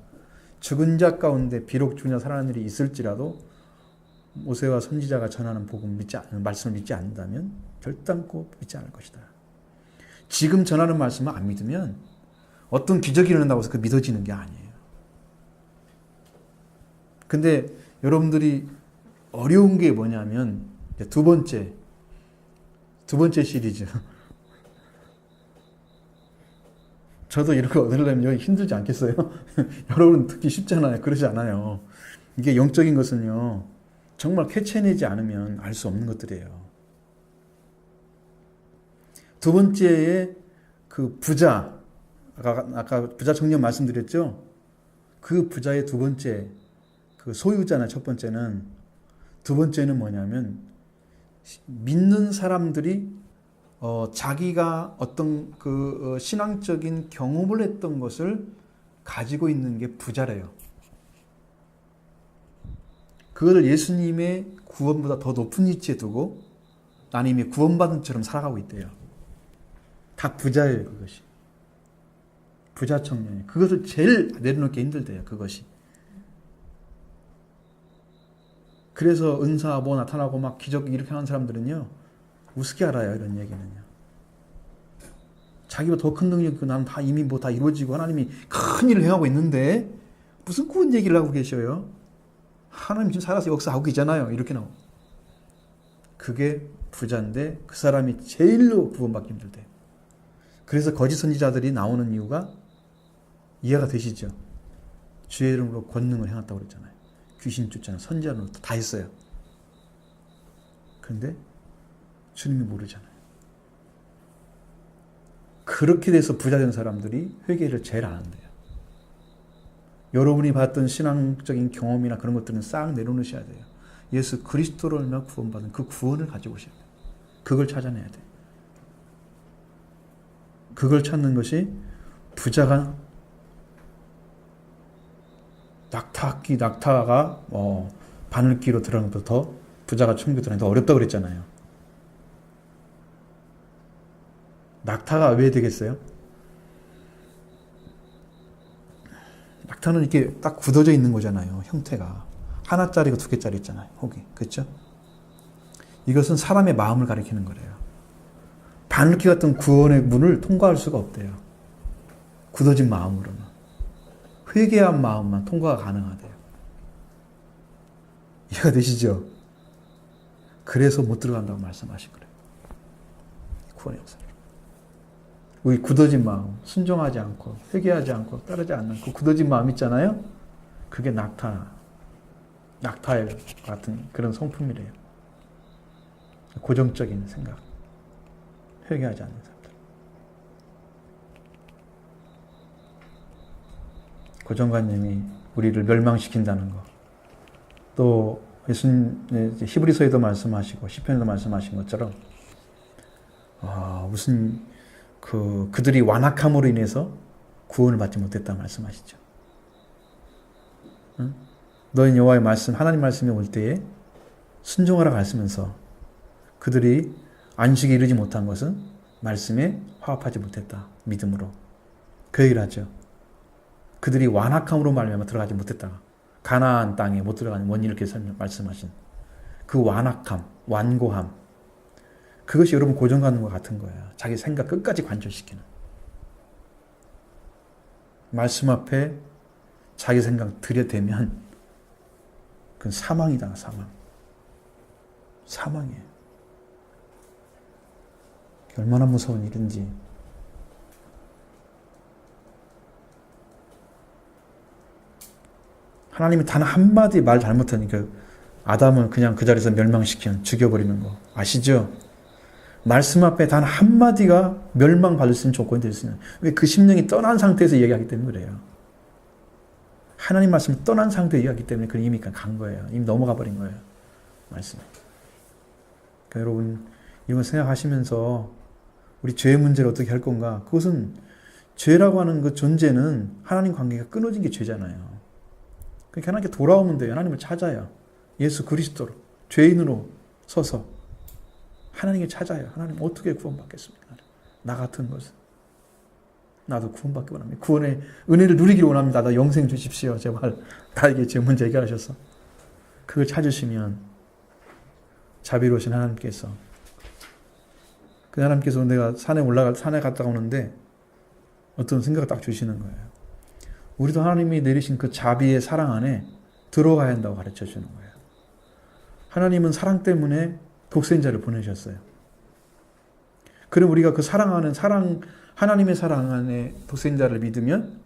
죽은 자 가운데 비록 죽은 자 살아나는 일이 있을지라도 모세와 선지자가 전하는 말씀을 믿지 않는다면 결단코 믿지 않을 것이다. 지금 전하는 말씀을 안 믿으면 어떤 기적이 일어난다고 해서 그 믿어지는 게 아니에요. 근데 여러분들이 어려운 게 뭐냐면 두 번째 시리즈. 저도 이런 거 얻으려면 여기 힘들지 않겠어요? 여러분 듣기 쉽잖아요. 그러지 않아요. 이게 영적인 것은요. 정말 캐치해내지 않으면 알 수 없는 것들이에요. 두 번째에 그 부자, 아까 부자 청년 말씀드렸죠? 그 부자의 두 번째, 그 소유자나 첫 번째는, 두 번째는 뭐냐면, 믿는 사람들이 자기가 어떤 그 신앙적인 경험을 했던 것을 가지고 있는 게 부자래요. 그것을 예수님의 구원보다 더 높은 위치에 두고 나는 이미 구원받은 처럼 살아가고 있대요. 다 부자예요, 그것이. 부자 청년이. 그것을 제일 내려놓기 힘들대요, 그것이. 그래서 은사 뭐 나타나고 막 기적 이렇게 하는 사람들은요, 우습게 알아요, 이런 얘기는요. 자기가 더 큰 능력이 있고 나는 다 이미 뭐 다 이루어지고 하나님이 큰 일을 행하고 있는데 무슨 그런 얘기를 하고 계셔요? 하나님 지금 살아서 역사하고 계잖아요. 이렇게 나오고. 그게 부자인데 그 사람이 제일로 구원받기 힘들대. 그래서 거짓 선지자들이 나오는 이유가 이해가 되시죠? 주의 이름으로 권능을 행했다고 그랬잖아요. 귀신 쫓잖아요. 선지자로 다 했어요. 그런데 주님이 모르잖아요. 그렇게 돼서 부자 된 사람들이 회개를 제일 안 한대요. 여러분이 봤던 신앙적인 경험이나 그런 것들은 싹 내려놓으셔야 돼요. 예수 그리스도로 얼마 구원받은 그 구원을 가지고 오셔야 돼요. 그걸 찾아내야 돼요. 그걸 찾는 것이 부자가 낙타가 바늘기로 들어가는 것보다 더 부자가 천국에 들어가는 게 더 어렵다고 그랬잖아요. 낙타가 왜 되겠어요? 낙타는 이렇게 딱 굳어져 있는 거잖아요. 형태가. 하나짜리고 두 개짜리 있잖아요. 혹이. 그렇죠? 이것은 사람의 마음을 가리키는 거래요. 바늘기 같은 구원의 문을 통과할 수가 없대요. 굳어진 마음으로는. 회개한 마음만 통과가 가능하대요. 이해가 되시죠? 그래서 못 들어간다고 말씀하신 거래요. 구원의 역사를. 우리 굳어진 마음, 순종하지 않고 회개하지 않고 따르지 않는 그 굳어진 마음 있잖아요. 그게 낙타 같은 그런 성품이래요. 고정적인 생각, 회개하지 않는 사람들. 고정관념이 우리를 멸망시킨다는 거. 또 예수님 히브리서에도 말씀하시고 시편에도 말씀하신 것처럼 무슨 그들이 완악함으로 인해서 구원을 받지 못했다 말씀하시죠. 응? 너희 여호와의 말씀, 하나님 말씀이 올 때에 순종하라 말씀면서 그들이 안식에 이르지 못한 것은 말씀에 화합하지 못했다. 믿음으로. 그 얘기를 하죠. 그들이 완악함으로 말미암아 들어가지 못했다. 가나안 땅에 못 들어가는 원인을 이렇게 말씀하신 그 완악함, 완고함. 그것이 여러분 고정관념과 같은 거예요. 자기 생각 끝까지 관철시키는. 말씀 앞에 자기 생각 들여대면 그건 사망이다. 사망이에요. 얼마나 무서운 일인지. 하나님이 단 한마디 말 잘못하니까 아담을 그냥 그 자리에서 멸망시키는, 죽여버리는 거 아시죠? 말씀 앞에 단 한마디가 멸망받을 수 있는 조건이 될 수 있는. 왜 그 심령이 떠난 상태에서 이야기하기 때문에 그래요. 하나님 말씀이 떠난 상태에 이야기하기 때문에 그 이미 간 거예요. 이미 넘어가 버린 거예요. 말씀. 그러니까 여러분 이런 거 생각하시면서 우리 죄의 문제를 어떻게 할 건가? 그것은 죄라고 하는 그 존재는 하나님 관계가 끊어진 게 죄잖아요. 그러니까 하나님께 돌아오면 돼요. 하나님을 찾아요. 예수 그리스도로 죄인으로 서서 하나님을 찾아요. 하나님 어떻게 구원받겠습니까? 나 같은 것은. 나도 구원받기 원합니다. 구원의 은혜를 누리기 원합니다. 나 영생 주십시오. 제발 나에게 제 문제 해결하셔서. 그걸 찾으시면 자비로우신 하나님께서 그 하나님께서 내가 산에 갔다 오는데 어떤 생각을 딱 주시는 거예요. 우리도 하나님이 내리신 그 자비의 사랑 안에 들어가야 한다고 가르쳐 주는 거예요. 하나님은 사랑 때문에 독생자를 보내셨어요. 그럼 우리가 그 하나님의 사랑 안에 독생자를 믿으면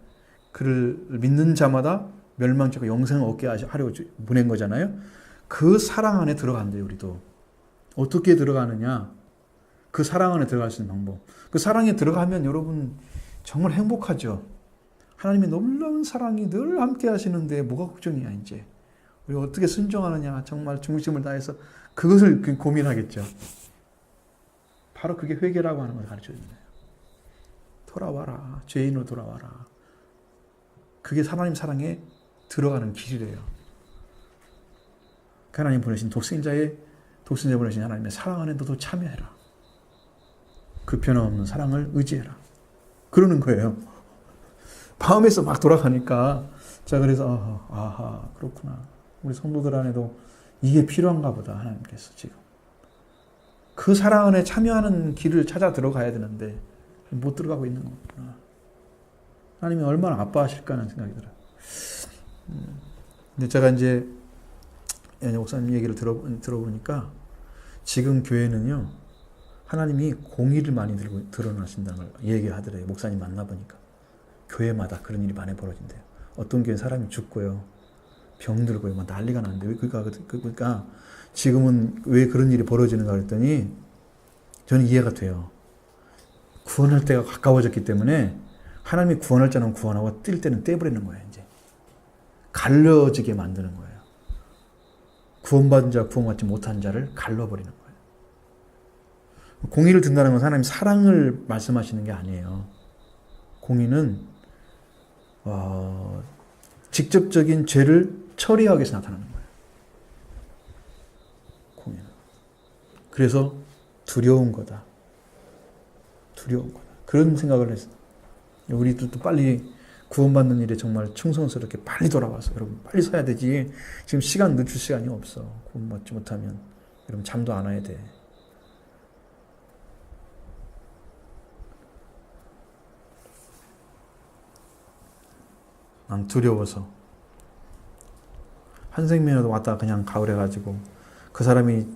그를 믿는 자마다 멸망적으로 영생을 얻게 하려고 보낸 거잖아요. 그 사랑 안에 들어간대요, 우리도. 어떻게 들어가느냐? 그 사랑 안에 들어갈 수 있는 방법. 그 사랑에 들어가면 여러분 정말 행복하죠. 하나님의 놀라운 사랑이 늘 함께 하시는데 뭐가 걱정이야, 이제. 우리가 어떻게 순종하느냐, 정말 중심을 다해서 그것을 고민하겠죠. 바로 그게 회개라고 하는 걸 가르쳐 주는 거예요. 돌아와라. 죄인으로 돌아와라. 그게 하나님 사랑에 들어가는 길이래요. 하나님 보내신 독생자 보내신 하나님의 사랑 안에 너도 참여해라. 그 변함없는 사랑을 의지해라. 그러는 거예요. 마음에서 막 돌아가니까 자 그래서 아하 그렇구나. 우리 성도들 안에도 이게 필요한가 보다. 하나님께서 지금 그 사랑 안에 참여하는 길을 찾아 들어가야 되는데 못 들어가고 있는 거구나. 하나님이 얼마나 아파하실까 하는 생각이 들어요. 근데 제가 이제 목사님 얘기를 들어보니까 지금 교회는요 하나님이 공의를 많이 드러나신다는 걸 얘기하더래요. 목사님 만나보니까 교회마다 그런 일이 많이 벌어진대요. 어떤 교회는 사람이 죽고요, 병들고요, 막 난리가 나는데 그러니까 지금은 왜 그런 일이 벌어지는가 그랬더니 저는 이해가 돼요. 구원할 때가 가까워졌기 때문에 하나님이 구원할 자는 구원하고 뛸 때는 떼버리는 거예요. 이제 갈라지게 만드는 거예요. 구원받은 자, 구원받지 못한 자를 갈라버리는 거예요. 공의를 든다는 건 하나님 사랑을 말씀하시는 게 아니에요. 공의는 직접적인 죄를 처리하기 위해서 나타나는 거예요. 공의는. 그래서 두려운 거다. 두려운 거다. 그런 생각을 했어요. 우리도 또 빨리 구원받는 일에 정말 충성스럽게 빨리 돌아와서 여러분 빨리 서야 되지. 지금 시간 늦출 시간이 없어. 구원받지 못하면 여러분 잠도 안 와야 돼. 난 두려워서 한생명에도 왔다가 그냥 가을해가지고 그 사람이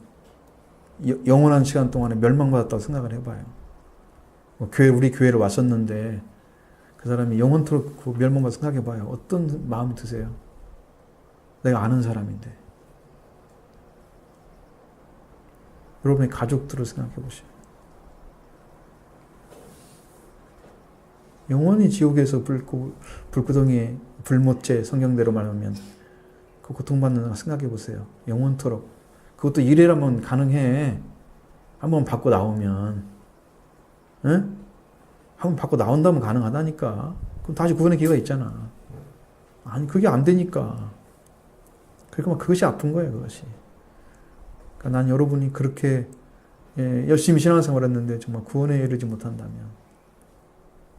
영원한 시간 동안에 멸망받았다고 생각을 해봐요. 우리 교회를 왔었는데 그 사람이 영원토록 그 멸망받아 생각해봐요. 어떤 마음이 드세요? 내가 아는 사람인데. 여러분의 가족들을 생각해보세요. 영원히 지옥에서 불구덩이에 불못제 성경대로 말하면 그 고통받는 거 생각해보세요. 영원토록. 그것도 이래라면 가능해. 한번 받고 나오면. 응? 한번 받고 나온다면 가능하다니까. 그럼 다시 구원의 기회가 있잖아. 아니 그게 안 되니까. 그러니까 그것이 아픈 거예요. 그것이. 그러니까 난 여러분이 그렇게 열심히 신앙생활 했는데 정말 구원에 이르지 못한다면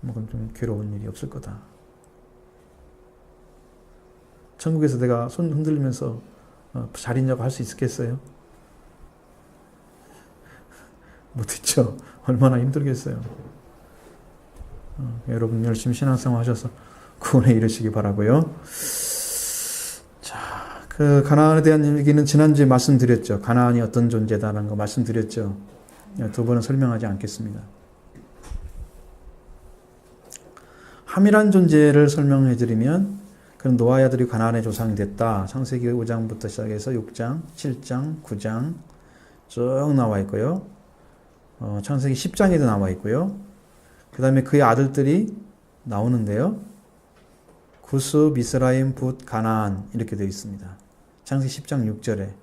그건 좀 괴로운 일이 없을 거다. 천국에서 내가 손 흔들면서 잘 있냐고 할 수 있겠어요? 못했죠. 얼마나 힘들겠어요. 여러분 열심히 신앙생활 하셔서 구원에 이르시기 바라고요. 자, 그 가나안에 대한 얘기는 지난주에 말씀드렸죠. 가나안이 어떤 존재다라는 거 말씀드렸죠. 두 번은 설명하지 않겠습니다. 함이란 존재를 설명해 드리면 그런 노아의 아들이 가나안의 조상이 됐다. 창세기 5장부터 시작해서 6장, 7장, 9장 쭉 나와 있고요. 창세기 10장에도 나와 있고요. 그 다음에 그의 아들들이 나오는데요. 구스, 미스라임, 붓, 가나안 이렇게 되어 있습니다. 창세기 10장 6절에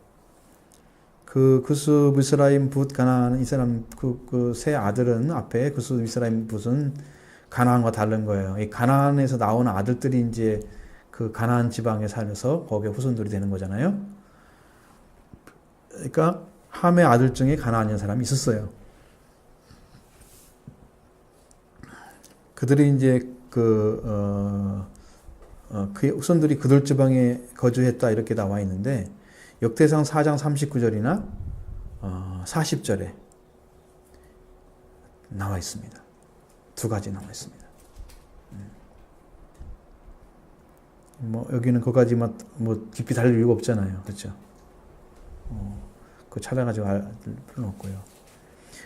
그 구스, 미스라임, 붓, 가나안 이 사람 그 세 아들은 앞에 구스, 미스라임, 붓은 가나안과 다른 거예요. 이 가나안에서 나오는 아들들이 이제 그 가나안 지방에 살면서 거기에 후손들이 되는 거잖아요. 그러니까 함의 아들 중에 가나안이라는 사람이 있었어요. 그들이 이제 그의 후손들이 그들 지방에 거주했다 이렇게 나와 있는데 역대상 4장 39절이나 40절에 나와 있습니다. 두 가지 나와 있습니다. 뭐 여기는 그거까지 뭐 깊이 달릴 이유가 없잖아요, 그렇죠? 그 찾아가지고 알 필요는 없고요.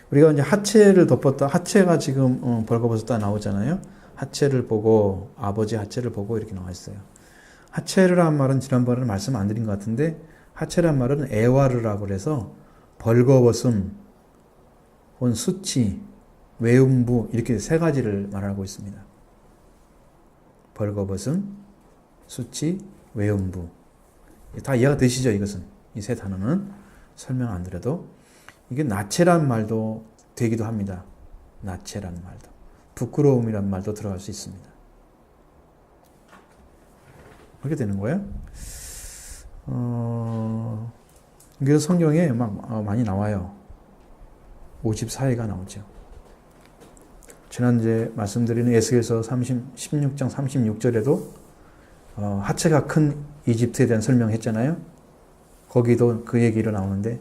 우리가 이제 하체를 덮었다. 하체가 지금 벌거벗었다 나오잖아요. 하체를 보고 아버지 하체를 보고 이렇게 나와 있어요. 하체르란 말은 지난번에 말씀 안 드린 것 같은데 하체란 말은 에와르라고 그래서 벌거벗음, 혹은 수치, 외음부 이렇게 세 가지를 말하고 있습니다. 벌거벗음, 수치, 외음부 다 이해가 되시죠? 이것은 이 세 단어는 설명 안 드려도 이게 나체란 말도 되기도 합니다. 나체란 말도 부끄러움이란 말도 들어갈 수 있습니다. 그렇게 되는 거예요. 그래서 성경에 막 많이 나와요. 54회가 나오죠. 지난주에 말씀드린 에스겔서 16장 36절에도 하체가 큰 이집트에 대한 설명했잖아요. 거기도 그 얘기로 나오는데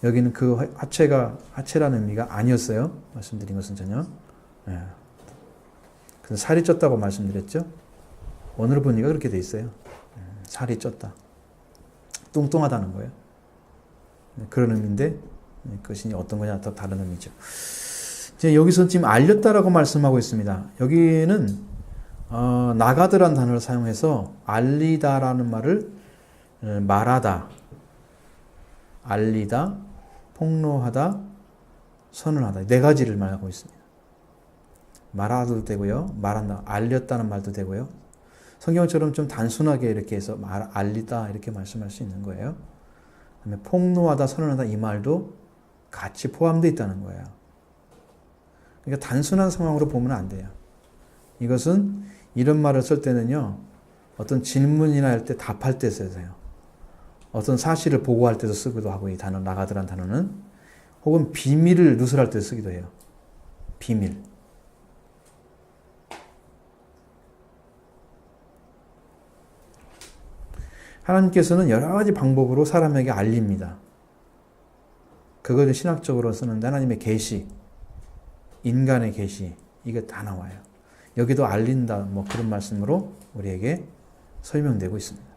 여기는 그 하체라는 의미가 아니었어요. 말씀드린 것은 전혀. 예. 그래서 살이 쪘다고 말씀드렸죠. 오늘 보니까 그렇게 돼 있어요. 살이 쪘다. 뚱뚱하다는 거예요. 그런 의미인데 그것이 어떤 거냐 또 다른 의미죠. 이제 여기서 지금 알렸다라고 말씀하고 있습니다. 여기는 나가드라는 단어를 사용해서 알리다라는 말을 말하다, 알리다, 폭로하다, 선언하다 네 가지를 말하고 있습니다. 말하도 되고요, 말한다, 알렸다는 말도 되고요, 성경처럼 좀 단순하게 이렇게 해서 알리다 이렇게 말씀할 수 있는 거예요. 그다음에 폭로하다, 선언하다 이 말도 같이 포함되어 있다는 거예요. 그러니까 단순한 상황으로 보면 안 돼요. 이것은 이런 말을 쓸 때는요, 어떤 질문이나 할 때 답할 때 쓰세요. 어떤 사실을 보고할 때도 쓰기도 하고, 이 단어, 나가드란 단어는, 혹은 비밀을 누설할 때 쓰기도 해요. 비밀. 하나님께서는 여러 가지 방법으로 사람에게 알립니다. 그것을 신학적으로 쓰는데 하나님의 계시, 인간의 계시, 이게 다 나와요. 여기도 알린다, 뭐 그런 말씀으로 우리에게 설명되고 있습니다.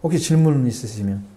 혹시 질문 있으시면?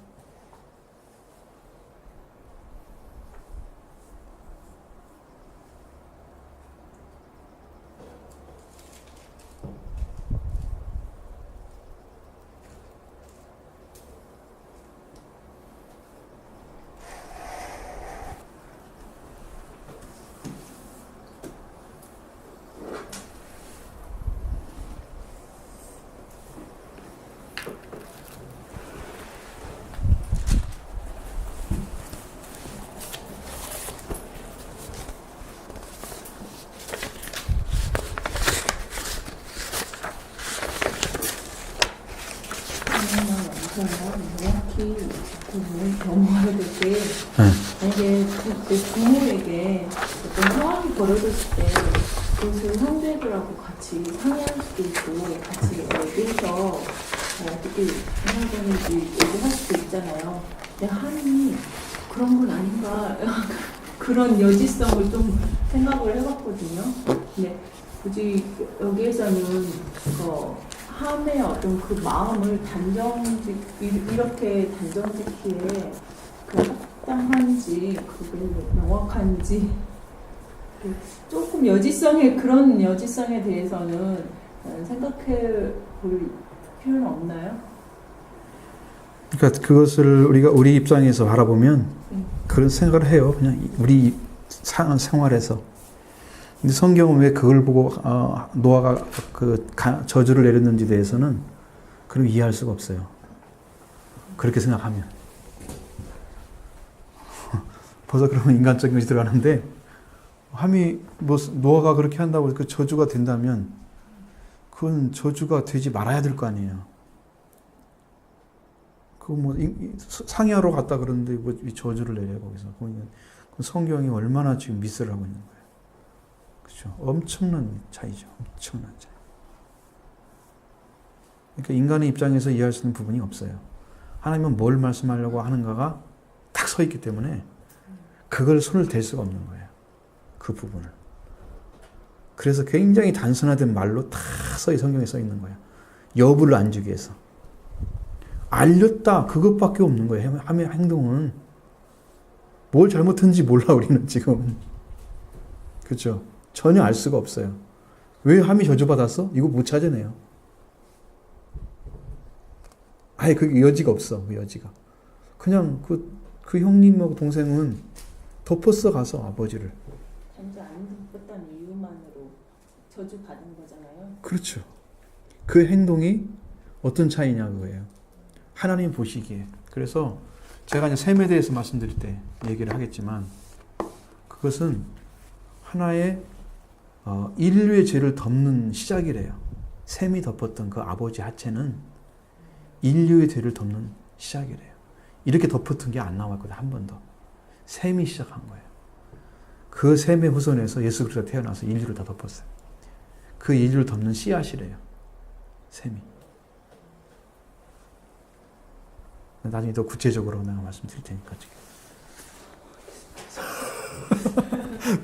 명확히 그 경험을 때 만약에 그 부모에게 어떤 상황이 벌어졌을 때 그것을 형제들하고 같이 상의할 수도 있고 같이 얘기해서 어떻게 해야 되는지 얘기할 수도 있잖아요. 근데 한이 그런 건 아닌가 그런 여지성을 좀 생각을 해봤거든요. 근데 굳이 여기에서는 함의 어떤 그 마음을 이렇게 단정짓기에 그 합당한지 그게 명확한지 조금 그런 여지성에 대해서는 생각해 볼 필요는 없나요? 그러니까 그것을 우리 입장에서 바라보면 그런 생각을 해요. 그냥 우리 생활에서. 근데 성경은 왜 그걸 보고 노아가 그 저주를 내렸는지에 대해서는 그럼 이해할 수가 없어요. 그렇게 생각하면. 벌써 그러면 인간적인 것이 들어가는데 함이 뭐 노아가 그렇게 한다고 그 저주가 된다면 그건 저주가 되지 말아야 될 거 아니에요. 그거 뭐 상의하러 갔다 그러는데 뭐 저주를 내려 거기서. 성경이 얼마나 지금 미스를 하고 있는 거예요. 그렇죠. 엄청난 차이죠. 엄청난 차이. 그러니까 인간의 입장에서 이해할 수 있는 부분이 없어요. 하나님은 뭘 말씀하려고 하는가가 딱 서 있기 때문에 그걸 손을 댈 수가 없는 거예요. 그 부분을. 그래서 굉장히 단순화된 말로 다 성경에 써 있는 거예요. 여부를 안 주기 위해서. 알렸다 그것밖에 없는 거예요. 함의 행동은. 뭘 잘못했는지 몰라 우리는 지금. 그렇죠. 전혀 알 수가 없어요. 왜 함이 저주받았어? 이거 못 찾아내요. 아예 그 여지가 없어. 그 여지가. 그냥 그 형님하고 동생은 덮었어 가서 아버지를. 단지 안 덮었다는 이유만으로 저주받은 거잖아요. 그렇죠. 그 행동이 어떤 차이냐 그거예요. 하나님 보시기에. 그래서 제가 이제 셈에 대해서 말씀드릴 때 얘기를 하겠지만 그것은 하나의 인류의 죄를 덮는 시작이래요. 셈이 덮었던 그 아버지 하체는 인류의 죄를 덮는 시작이래요. 이렇게 덮었던 게 안 나왔거든요. 한 번도. 셈이 시작한 거예요. 그 셈의 후손에서 예수 그리스도가 태어나서 인류를 다 덮었어요. 그 인류를 덮는 씨앗이래요. 셈이. 나중에 더 구체적으로 내가 말씀드릴 테니까 지금.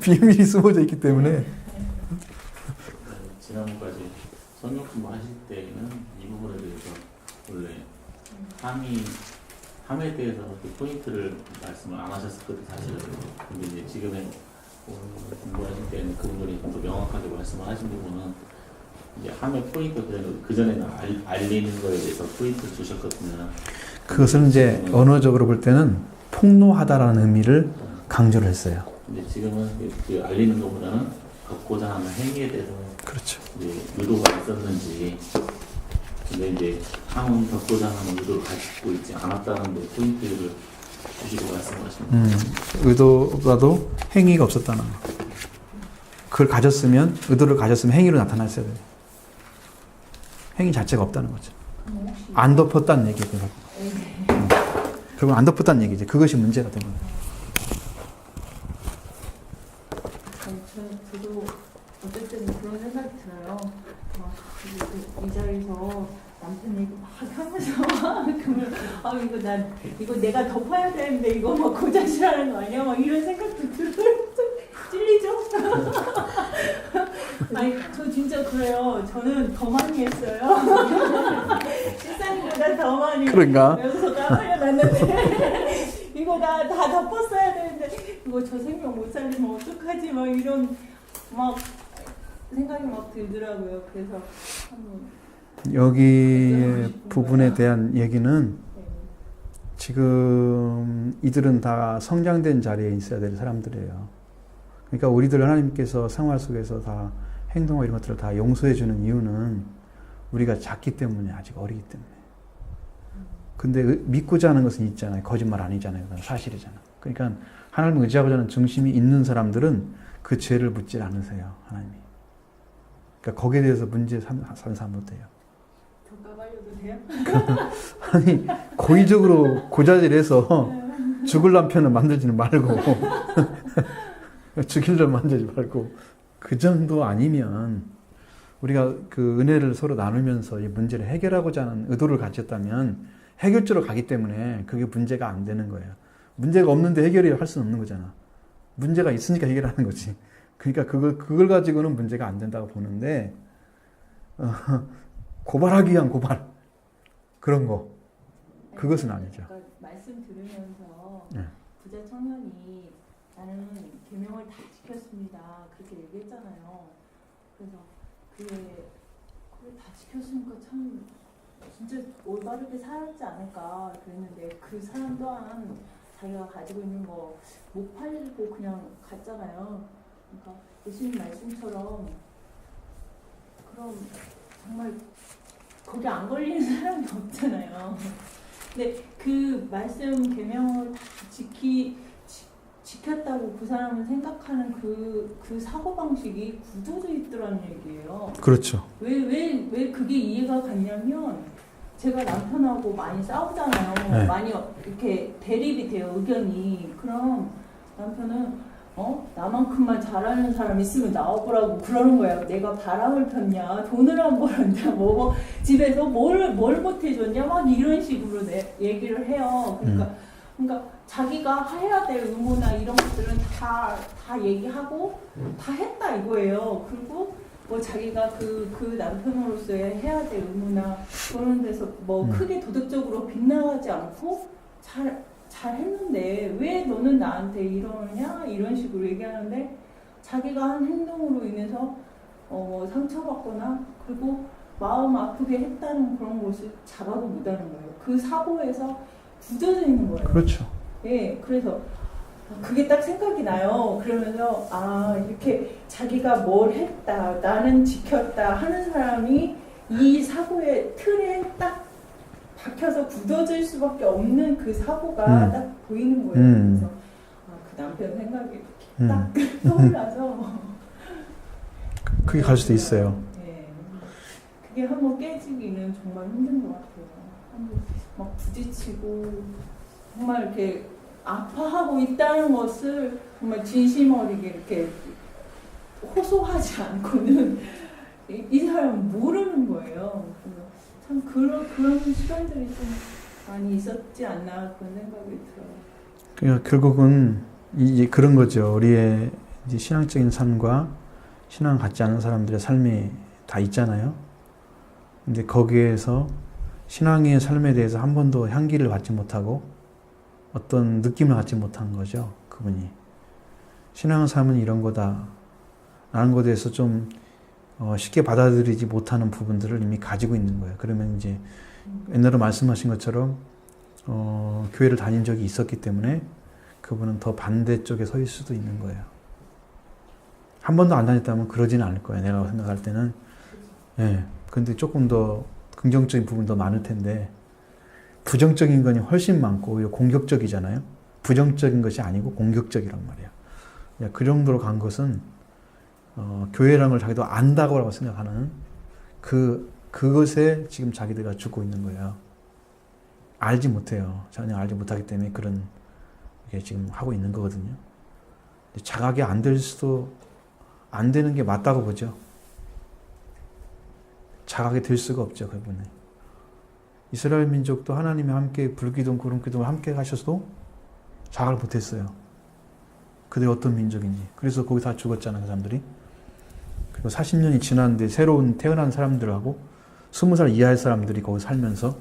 비밀이 숨어져 있기 때문에. 지난번까지 성경 공부하실 때는 이 부분에 대해서 원래 함에 대해서 포인트를 말씀을 안 하셨었거든요, 사실은. 근데 이제 지금의 공부하실 때는 그 부분이 좀 더 명확하게 말씀을 하신 부분은 이제 함의 포인트 그 전에는 알리는 거에 대해서 포인트를 주셨거든요. 그것은 이제 언어적으로 볼 때는 폭로하다라는 의미를 강조를 했어요. 근데 지금은 그 알리는 것보다는 걷고자 하는 행위에 대해서 그렇죠. 이제 의도가 있었는지, 근데 이제 향후 걷고자 하는 의도를 가지고 있지 않았다는 데 포인트를 주시고 말씀하십니다. 의도가도 행위가 없었다는 거. 그걸 가졌으면, 의도를 가졌으면 행위로 나타났어야 돼요. 행위 자체가 없다는 거죠. 그럼 혹시 안 덮었다는 얘기예요. 결국 안 덮었다는 얘기죠. 그것이 문제가 된 거예요. 저도 어쨌든 그런 생각이 들어요. 막 이 자리에서 남편 얘기 막 하면서 그러면 이거 내가 덮어야 되는데 이거 막 고자질하는 거 아니야? 막 이런 생각도 들어요. 찔리죠? 아니 저 진짜 그래요. 저는 더 많이 했어요. 실상보다 더 많이. 그런가? 여기서 까발려놨는데 이거 다 덮었어야 되는데 이거 저 생명 못 살리면 어떡하지? 막 이런 막 생각이 막 들더라고요. 그래서 한번 여기 부분에 대한 얘기는 네. 지금 이들은 다 성장된 자리에 있어야 될 사람들이에요. 그러니까 우리들 하나님께서 생활 속에서 다 행동과 이런 것들을 다 용서해 주는 이유는 우리가 작기 때문에, 아직 어리기 때문에. 근데 믿고자 하는 것은 있잖아요. 거짓말 아니잖아요. 그건 사실이잖아. 그러니까 하나님을 의지하고자 하는 중심이 있는 사람들은 그 죄를 묻지 않으세요. 하나님이. 그러니까 거기에 대해서 문제 사는 사람 못 돼요. 더 까발려도 돼요? 아니 고의적으로 고자질해서 죽을 남편을 만들지는 말고 죽이려 만들지 말고 그 정도 아니면 우리가 그 은혜를 서로 나누면서 이 문제를 해결하고자 하는 의도를 가졌다면 해결적으로 가기 때문에 그게 문제가 안 되는 거예요. 문제가 없는데 해결이 할 수는 없는 거잖아. 문제가 있으니까 해결하는 거지. 그러니까 그걸 가지고는 문제가 안 된다고 보는데 고발하기 위한 고발 그런 거 그것은 아니죠. 그러니까 말씀 들으면서 네. 부자 청년이 나는 계명을 다 지켰습니다. 그렇게 얘기했잖아요. 그래서 그게 다 지켰으니까 참 진짜 올바르게 살았지 않을까 그랬는데 그 사람 또한 자기가 가지고 있는 거 못 팔리고 그냥 갔잖아요. 그러니까 예수님 말씀처럼 그럼 정말 거기 안 걸리는 사람이 없잖아요. 근데 그 말씀 계명을 다 지켰다고 그 사람은 생각하는 그 사고방식이 굳어져 있더라는 얘기예요. 그렇죠. 왜 그게 이해가 갔냐면 제가 남편하고 많이 싸우잖아요. 네. 많이 이렇게 대립이 돼요, 의견이. 그럼 남편은 나만큼만 잘하는 사람 있으면 나와보라고 그러는 거야. 내가 바람을 폈냐, 돈을 안 벌었냐, 뭐 집에서 뭘 못해줬냐, 막 이런 식으로 얘기를 해요. 그러니까 자기가 해야 될 의무나 이런 것들은 다 얘기하고 다 했다 이거예요. 그리고 뭐 자기가 그 남편으로서의 해야 될 의무나 그런 데서 뭐 크게 도덕적으로 빗나가지 않고 잘 했는데 왜 너는 나한테 이러느냐 이런 식으로 얘기하는데 자기가 한 행동으로 인해서 상처받거나 그리고 마음 아프게 했다는 그런 것을 잡아도 못하는 거예요. 그 사고에서 굳어져 있는 거예요. 그렇죠. 예, 그래서 그게 딱 생각이 나요. 그러면서 이렇게 자기가 뭘 했다, 나는 지켰다 하는 사람이 이 사고의 틀에 딱 박혀서 굳어질 수밖에 없는 그 사고가 딱 보이는 거예요. 그래서 그 남편 생각이 딱 떠올라서 그게 갈 수도 있어요. 네, 그게 한번 깨지기는 정말 힘든 것 같아요. 한번 막 부딪히고 정말 이렇게 아파하고 있다는 것을 정말 진심 어리게 이렇게 호소하지 않고는 이 사람은 모르는 거예요. 그래서 참 그런 시간들이 좀 많이 있었지 않나 그런 생각이 들어요. 그러니까 결국은 이제 그런 거죠. 우리의 이제 신앙적인 삶과 신앙 같지 않은 사람들의 삶이 다 있잖아요. 근데 거기에서 신앙의 삶에 대해서 한 번도 향기를 받지 못하고 어떤 느낌을 갖지 못한 거죠. 그분이. 신앙의 삶은 이런 거다. 라는 것에 대해서 좀 쉽게 받아들이지 못하는 부분들을 이미 가지고 있는 거예요. 그러면 이제 옛날에 말씀하신 것처럼 교회를 다닌 적이 있었기 때문에 그분은 더 반대쪽에 서 있을 수도 있는 거예요. 한 번도 안 다녔다면 그러지는 않을 거예요. 내가 생각할 때는. 예. 근데 조금 더 긍정적인 부분이 더 많을 텐데, 부정적인 건 훨씬 많고, 오히려 공격적이잖아요. 부정적인 것이 아니고 공격적이란 말이에요. 그 정도로 간 것은, 교회라는 걸 자기도 안다고 생각하는 그것에 지금 자기들가 죽고 있는 거예요. 알지 못해요. 전혀 알지 못하기 때문에 그런 게 지금 하고 있는 거거든요. 자각이 안 될 수도 안 되는 게 맞다고 보죠. 자각이 될 수가 없죠, 그분은. 이스라엘 민족도 하나님이 함께 불기둥, 구름기둥을 함께 가셔서도 자각을 못했어요. 그들이 어떤 민족인지. 그래서 거기 다 죽었잖아요, 그 사람들이. 그리고 40년이 지났는데 새로운 태어난 사람들하고 20살 이하의 사람들이 거기 살면서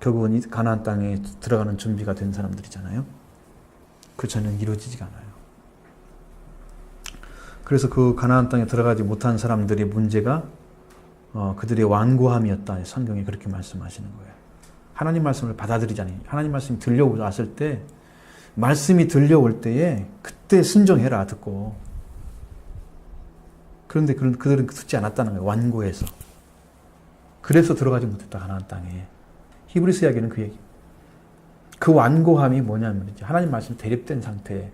결국은 가나안 땅에 들어가는 준비가 된 사람들이잖아요. 그 전에는 이루어지지가 않아요. 그래서 그 가나안 땅에 들어가지 못한 사람들의 문제가 그들의 완고함이었다. 성경이 그렇게 말씀하시는 거예요. 하나님 말씀을 받아들이자니, 하나님 말씀이 들려왔을 때, 말씀이 들려올 때에 그때 순종해라 듣고. 그런데 그들은 듣지 않았다는 거예요. 완고해서. 그래서 들어가지 못했다, 가나안 땅에. 히브리서 이야기는 그 얘기. 그 완고함이 뭐냐면 말이죠. 하나님 말씀이 대립된 상태.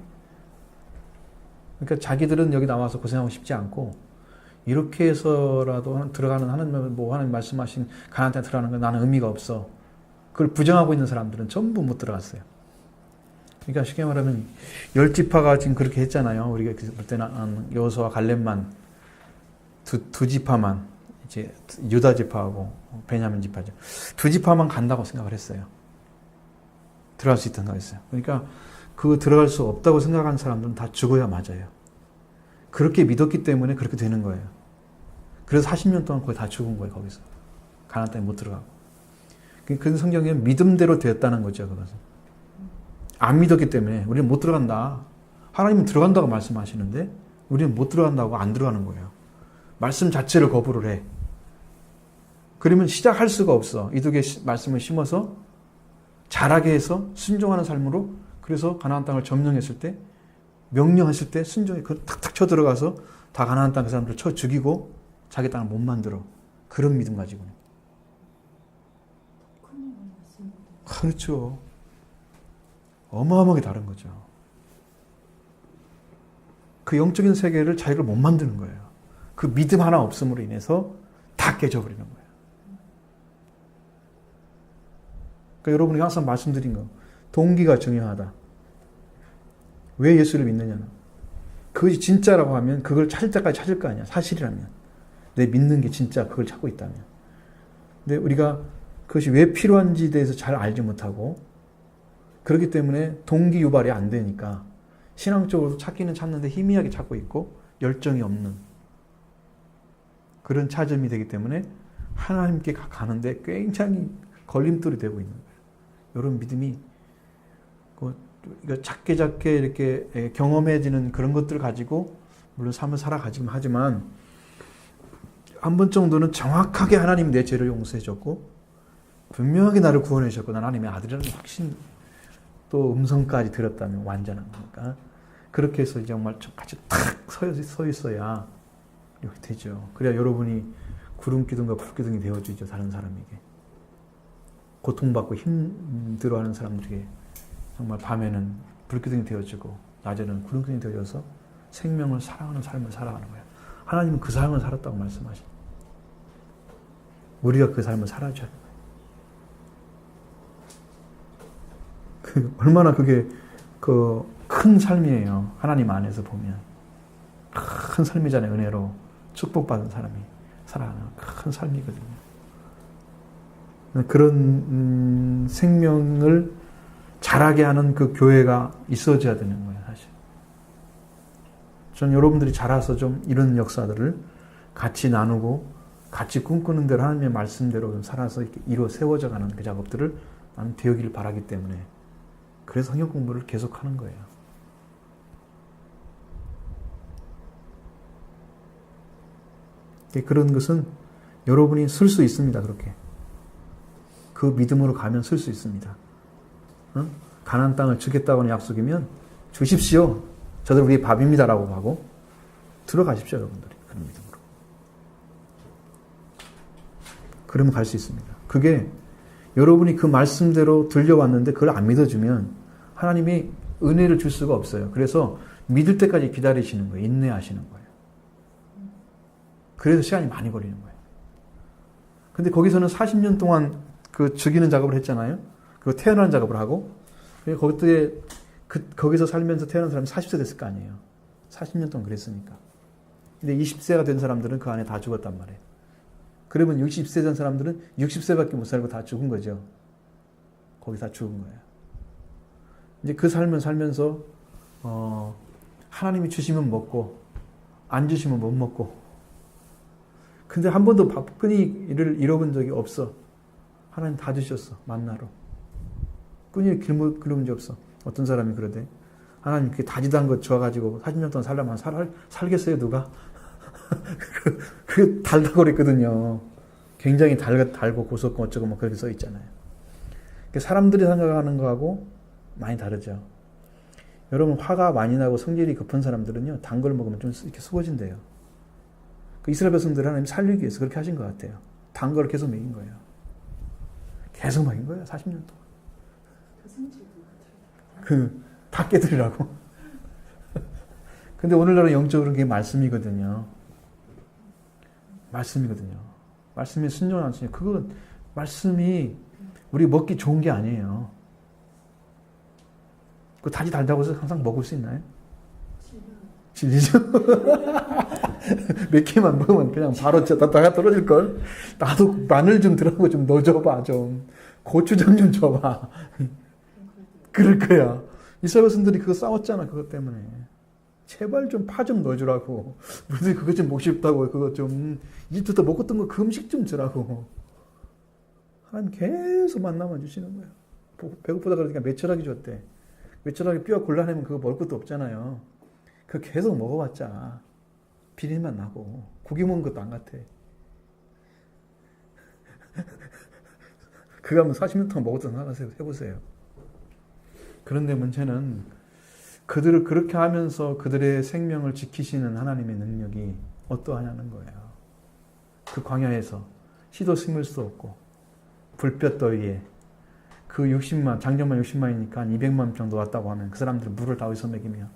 그러니까 자기들은 여기 나와서 고생하고 싶지 않고, 이렇게 해서라도 들어가는 하나님 말씀하신 가나안 땅에 들어가는 건 나는 의미가 없어. 그걸 부정하고 있는 사람들은 전부 못 들어갔어요. 그러니까 쉽게 말하면 10지파가 지금 그렇게 했잖아요. 우리가 볼 때는 여호수아와 갈렙만 두 지파만 이제 유다 지파하고 베냐민 지파죠. 두 지파만 간다고 생각을 했어요. 들어갈 수 있다고 했어요. 그러니까 그 들어갈 수 없다고 생각하는 사람들은 다 죽어야 맞아요. 그렇게 믿었기 때문에 그렇게 되는 거예요. 그래서 40년 동안 거의 다 죽은 거예요, 거기서. 가나안 땅에 못 들어가고. 그 성경에 믿음대로 되었다는 거죠, 그것은. 안 믿었기 때문에 우리는 못 들어간다. 하나님은 들어간다고 말씀하시는데 우리는 못 들어간다고 안 들어가는 거예요. 말씀 자체를 거부를 해. 그러면 시작할 수가 없어. 이두개 말씀을 심어서 잘하게 해서 순종하는 삶으로, 그래서 가나안 땅을 점령했을 때, 명령했을 때 순종해 탁탁 쳐 들어가서 다 가나안 땅 그 사람들을 쳐 죽이고 자기 땅을 못 만들어. 그런 믿음 가지고는. 그렇죠. 어마어마하게 다른 거죠. 그 영적인 세계를 자기가 못 만드는 거예요. 그 믿음 하나 없음으로 인해서 다 깨져버리는 거예요. 그러니까 여러분이 항상 말씀드린 거, 동기가 중요하다. 왜 예수를 믿느냐는, 그것이 진짜라고 하면 그걸 찾을 때까지 찾을 거 아니야. 사실이라면. 내 믿는 게 진짜 그걸 찾고 있다면. 근데 우리가 그것이 왜 필요한지에 대해서 잘 알지 못하고, 그렇기 때문에 동기 유발이 안 되니까 신앙적으로 찾기는 찾는데 희미하게 찾고 있고 열정이 없는 그런 찾음이 되기 때문에 하나님께 가는데 굉장히 걸림돌이 되고 있는 거예요. 이런 믿음이 작게 이렇게 경험해지는 그런 것들을 가지고 물론 삶을 살아가지긴 하지만, 한 번 정도는 정확하게 하나님이 내 죄를 용서해줬고 분명하게 나를 구원해주셨고 난 하나님의 아들이라는 확신, 또 음성까지 들었다면 완전한 거니까, 그렇게 해서 정말 같이 탁 서 있어야 이렇게 되죠. 그래야 여러분이 구름기둥과 불기둥이 되어주죠. 다른 사람에게. 고통받고 힘들어하는 사람들에게 정말 밤에는 불기둥이 되어주고 낮에는 구름기둥이 되어져서 생명을 사랑하는 삶을 살아가는 거예요. 하나님은 그 삶을 살았다고 말씀하십니다. 우리가 그 삶을 살아줘야 돼요. 얼마나 그게 큰 삶이에요. 하나님 안에서 보면 큰 삶이잖아요. 은혜로 축복받은 사람이 살아가는 큰 삶이거든요. 그런 생명을 자라게 하는 그 교회가 있어져야 되는 거예요, 사실. 전 여러분들이 자라서 좀 이런 역사들을 같이 나누고 같이 꿈꾸는 대로 하나님의 말씀대로 좀 살아서 이렇게 이루어 세워져 가는 그 작업들을 나는 되어기를 바라기 때문에, 그래서 성경 공부를 계속하는 거예요. 그런 것은 여러분이 쓸 수 있습니다. 그렇게 그 믿음으로 가면 쓸 수 있습니다. 가나안 땅을 주겠다고 하는 약속이면 주십시오. 저들 우리 밥입니다라고 하고 들어가십시오, 여러분들이. 그런 믿음으로. 그러면 갈 수 있습니다. 그게 여러분이 그 말씀대로 들려왔는데 그걸 안 믿어주면 하나님이 은혜를 줄 수가 없어요. 그래서 믿을 때까지 기다리시는 거예요. 인내하시는 거예요. 그래서 시간이 많이 걸리는 거예요. 근데 거기서는 40년 동안 그 죽이는 작업을 했잖아요. 그리고 태어나는 작업을 하고, 거기에 거기서 살면서 태어난 사람이 40세 됐을 거 아니에요. 40년 동안 그랬으니까. 근데 20세가 된 사람들은 그 안에 다 죽었단 말이에요. 그러면 60세 된 사람들은 60세밖에 못 살고 다 죽은 거죠. 거기 다 죽은 거예요. 이제 그 삶을 살면서 하나님이 주시면 먹고 안 주시면 못 먹고. 근데 한 번도 밥끈이를 잃어본 적이 없어. 하나님 다 주셨어. 만나로. 끈이 긁은 적 없어. 어떤 사람이 그러대. 하나님 그 다지도 않은 거 줘가지고 40년 동안 살려면 살겠어요 누가? 그 달다고 그랬거든요. 굉장히 달고 고소고 어쩌고 뭐 그렇게 써 있잖아요. 사람들이 생각하는 거하고 많이 다르죠. 여러분 화가 많이 나고 성질이 급한 사람들은요 단 걸 먹으면 좀 이렇게 수고진대요. 그 이스라엘 백성들 하나님 살리기 위해서 그렇게 하신 것 같아요. 단 걸 계속 먹인 거예요. 계속 먹인 거예요. 40년 동안. 다 깨뜨리라고. 근데 오늘날은 영적으로 그게 말씀이거든요. 말씀이 순종을 안 쓰냐. 그건 말씀이 우리 먹기 좋은 게 아니에요. 그 다지 달다고 해서 항상 먹을 수 있나요? 질리죠? 몇 개만 먹으면 그냥 바로 다가 떨어질걸? 나도 마늘 좀 들어가고 좀 넣어줘봐, 좀. 고추장 좀 줘봐. 그럴 거야. 이스라엘 백성들이 그거 싸웠잖아, 그것 때문에. 제발 좀 파 좀 넣어주라고. 우리들이 그거 좀 먹고 싶다고, 그거 좀. 이집트도 먹었던 거 그 음식 좀 주라고. 하나님 계속 만나만 주시는 거야. 배고프다 그러니까 메추라기 줬대. 메추라기 뼈 골라내면 그거 먹을 것도 없잖아요. 그거 계속 먹어봤자 비린맛 나고 고기 먹은 것도 안 같아. 그거 한번 40년 동안 먹었던 사람 해보세요. 그런데 문제는 그들을 그렇게 하면서 그들의 생명을 지키시는 하나님의 능력이 어떠하냐는 거예요. 그 광야에서 씨도 심을 수 없고 불볕 더위에 그 60만, 장정만 60만이니까 200만 정도 왔다고 하면 그 사람들은 물을 다 어디서 먹이며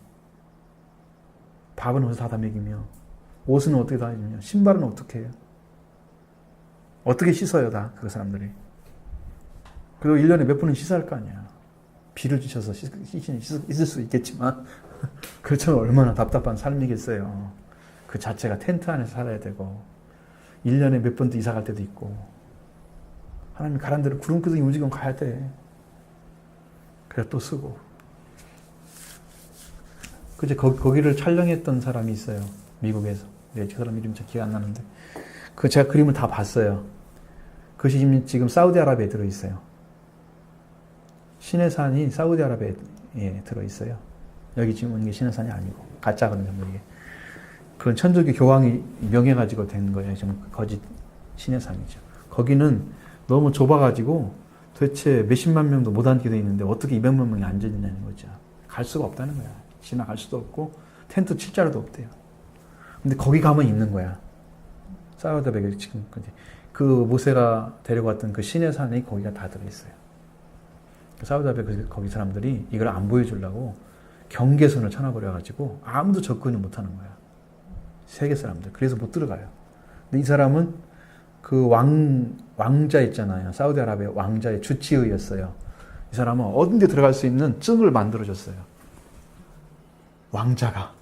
밥은 어디서 다 먹이며 옷은 어떻게 다 입으며 신발은 어떻게 해요? 어떻게 씻어요 다 그 사람들이. 그리고 1년에 몇 번은 씻어야 할 거 아니야. 비를 주셔서 있을 수 있겠지만 그렇지만 얼마나 답답한 삶이겠어요. 그 자체가 텐트 안에서 살아야 되고 1년에 몇 번도 이사 갈 때도 있고 하나님 가란 대로 구름 끄덕이 움직이면 가야 돼. 그래 또 쓰고. 그제 거기를 촬영했던 사람이 있어요. 미국에서. 네, 그 사람 이름이 잘 기억 안 나는데. 제가 그림을 다 봤어요. 그것이 지금 사우디아라비아에 들어있어요. 시내산이 사우디아라비아에 들어있어요. 여기 지금 있는 게 시내산이 아니고 가짜거든요. 이게. 그건 천주교 교황이 명해가지고 된 거예요. 지금 거짓 시내산이죠. 거기는 너무 좁아가지고 도대체 몇십만 명도 못 앉게 돼 있는데 어떻게 200만 명이 앉아있냐는 거죠. 갈 수가 없다는 거야. 지나갈 수도 없고 텐트 칠 자리도 없대요. 근데 거기 가면 있는 거야. 사우디아라비아 지금 그 모세가 데려갔던 그 시내산이 거기가 다 들어있어요. 사우디아라비아 거기 사람들이 이걸 안 보여주려고 경계선을 쳐놔버려가지고 아무도 접근을 못하는 거야. 세계 사람들. 그래서 못 들어가요. 근데 이 사람은 그 왕자 있잖아요. 사우디아라비아 왕자의 주치의였어요. 이 사람은 어딘데 들어갈 수 있는 증을 만들어줬어요. 왕자가.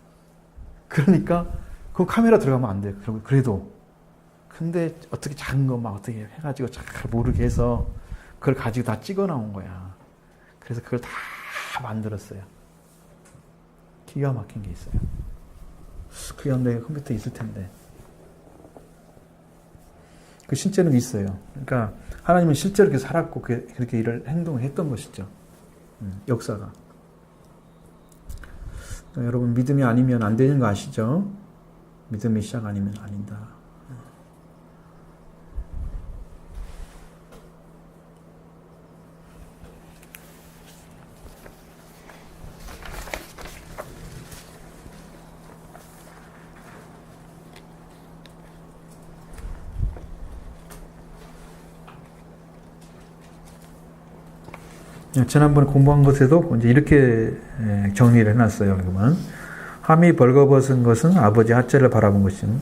그러니까 그 카메라 들어가면 안 돼요. 그래도. 근데 어떻게 작은 거 막 어떻게 해가지고 잘 모르게 해서 그걸 가지고 다 찍어 나온 거야. 그래서 그걸 다 만들었어요. 기가 막힌 게 있어요. 그게 내 컴퓨터에 있을 텐데. 그 실제는 있어요. 그러니까 하나님은 실제로 그렇게 살았고 그렇게 행동을 했던 것이죠. 역사가. 여러분 믿음이 아니면 안 되는 거 아시죠? 믿음이 시작 아니면 아닌다. 지난번에 공부한 것에도 이제 이렇게 정리를 해놨어요. 그러면 함이 벌거벗은 것은 아버지 핫죄를 바라본 것은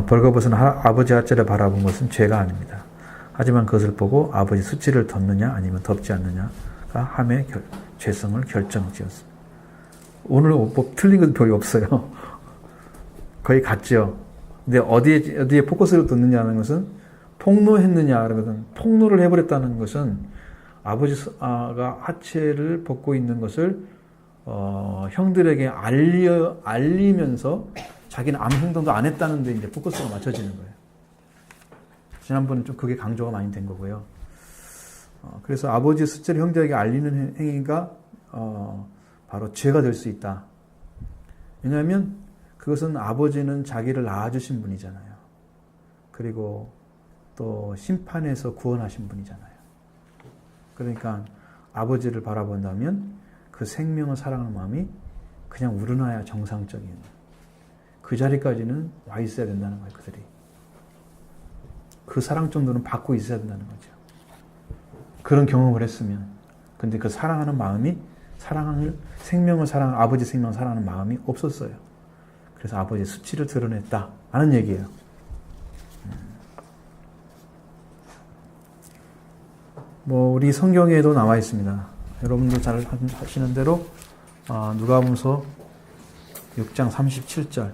벌거벗은 아버지 핫죄를 바라본 것은 죄가 아닙니다. 하지만 그것을 보고 아버지 수치를 덮느냐 아니면 덮지 않느냐가 함의 죄성을 결정지었습니다. 오늘 뭐 틀린 건 별이 없어요. 거의 같죠. 근데 어디에 포커스를 뒀느냐는 것은 폭로했느냐 그러면 폭로를 해버렸다는 것은 아버지가 하체를 벗고 있는 것을 형들에게 알리면서 자기는 아무 행동도 안 했다는 데 이제 포커스가 맞춰지는 거예요. 지난번에 좀 그게 강조가 많이 된 거고요. 그래서 아버지의 수치를 형들에게 알리는 행위가 바로 죄가 될 수 있다. 왜냐하면 그것은 아버지는 자기를 낳아주신 분이잖아요. 그리고 또 심판에서 구원하신 분이잖아요. 그러니까 아버지를 바라본다면 그 생명을 사랑하는 마음이 그냥 우러나야 정상적인 그 자리까지는 와 있어야 된다는 거예요. 그들이. 그 사랑 정도는 받고 있어야 된다는 거죠. 그런 경험을 했으면. 근데 그 사랑하는 마음이 아버지 생명을 사랑하는 마음이 없었어요. 그래서 아버지의 수치를 드러냈다 하는 얘기예요. 우리 성경에도 나와 있습니다. 여러분도 잘 하시는 대로 누가복음서 6장 37절.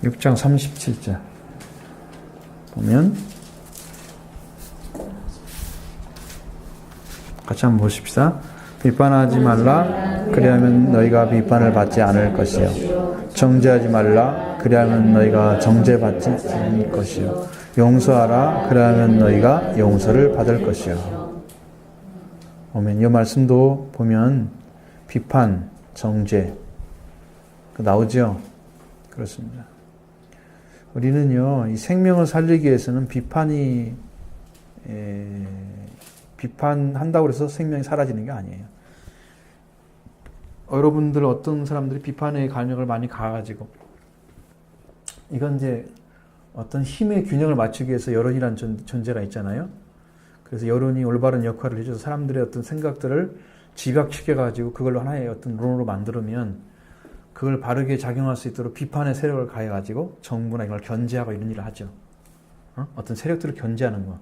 (6장 37절) 보면 같이 한번 보십시다. 비판하지 말라 그리하면 너희가 비판을 받지 않을 것이요 정죄하지 말라 그리하면 너희가 정죄받지 않을 것이요 용서하라 그리하면 너희가 용서를 받을 것이요. 보면 이 말씀도 보면 비판, 정죄 나오죠. 그렇습니다. 우리는요, 이 생명을 살리기 위해서는 비판한다고 해서 생명이 사라지는 게 아니에요. 여러분들 어떤 사람들이 비판의 간역을 많이 가가지고, 이건 이제 어떤 힘의 균형을 맞추기 위해서 여론이라는 존재가 있잖아요. 그래서 여론이 올바른 역할을 해줘서 사람들의 어떤 생각들을 집약시켜가지고 그걸로 하나의 어떤 론으로 만들면 그걸 바르게 작용할 수 있도록 비판의 세력을 가해가지고 정부나 이걸 견제하고 이런 일을 하죠. 어떤 세력들을 견제하는 거.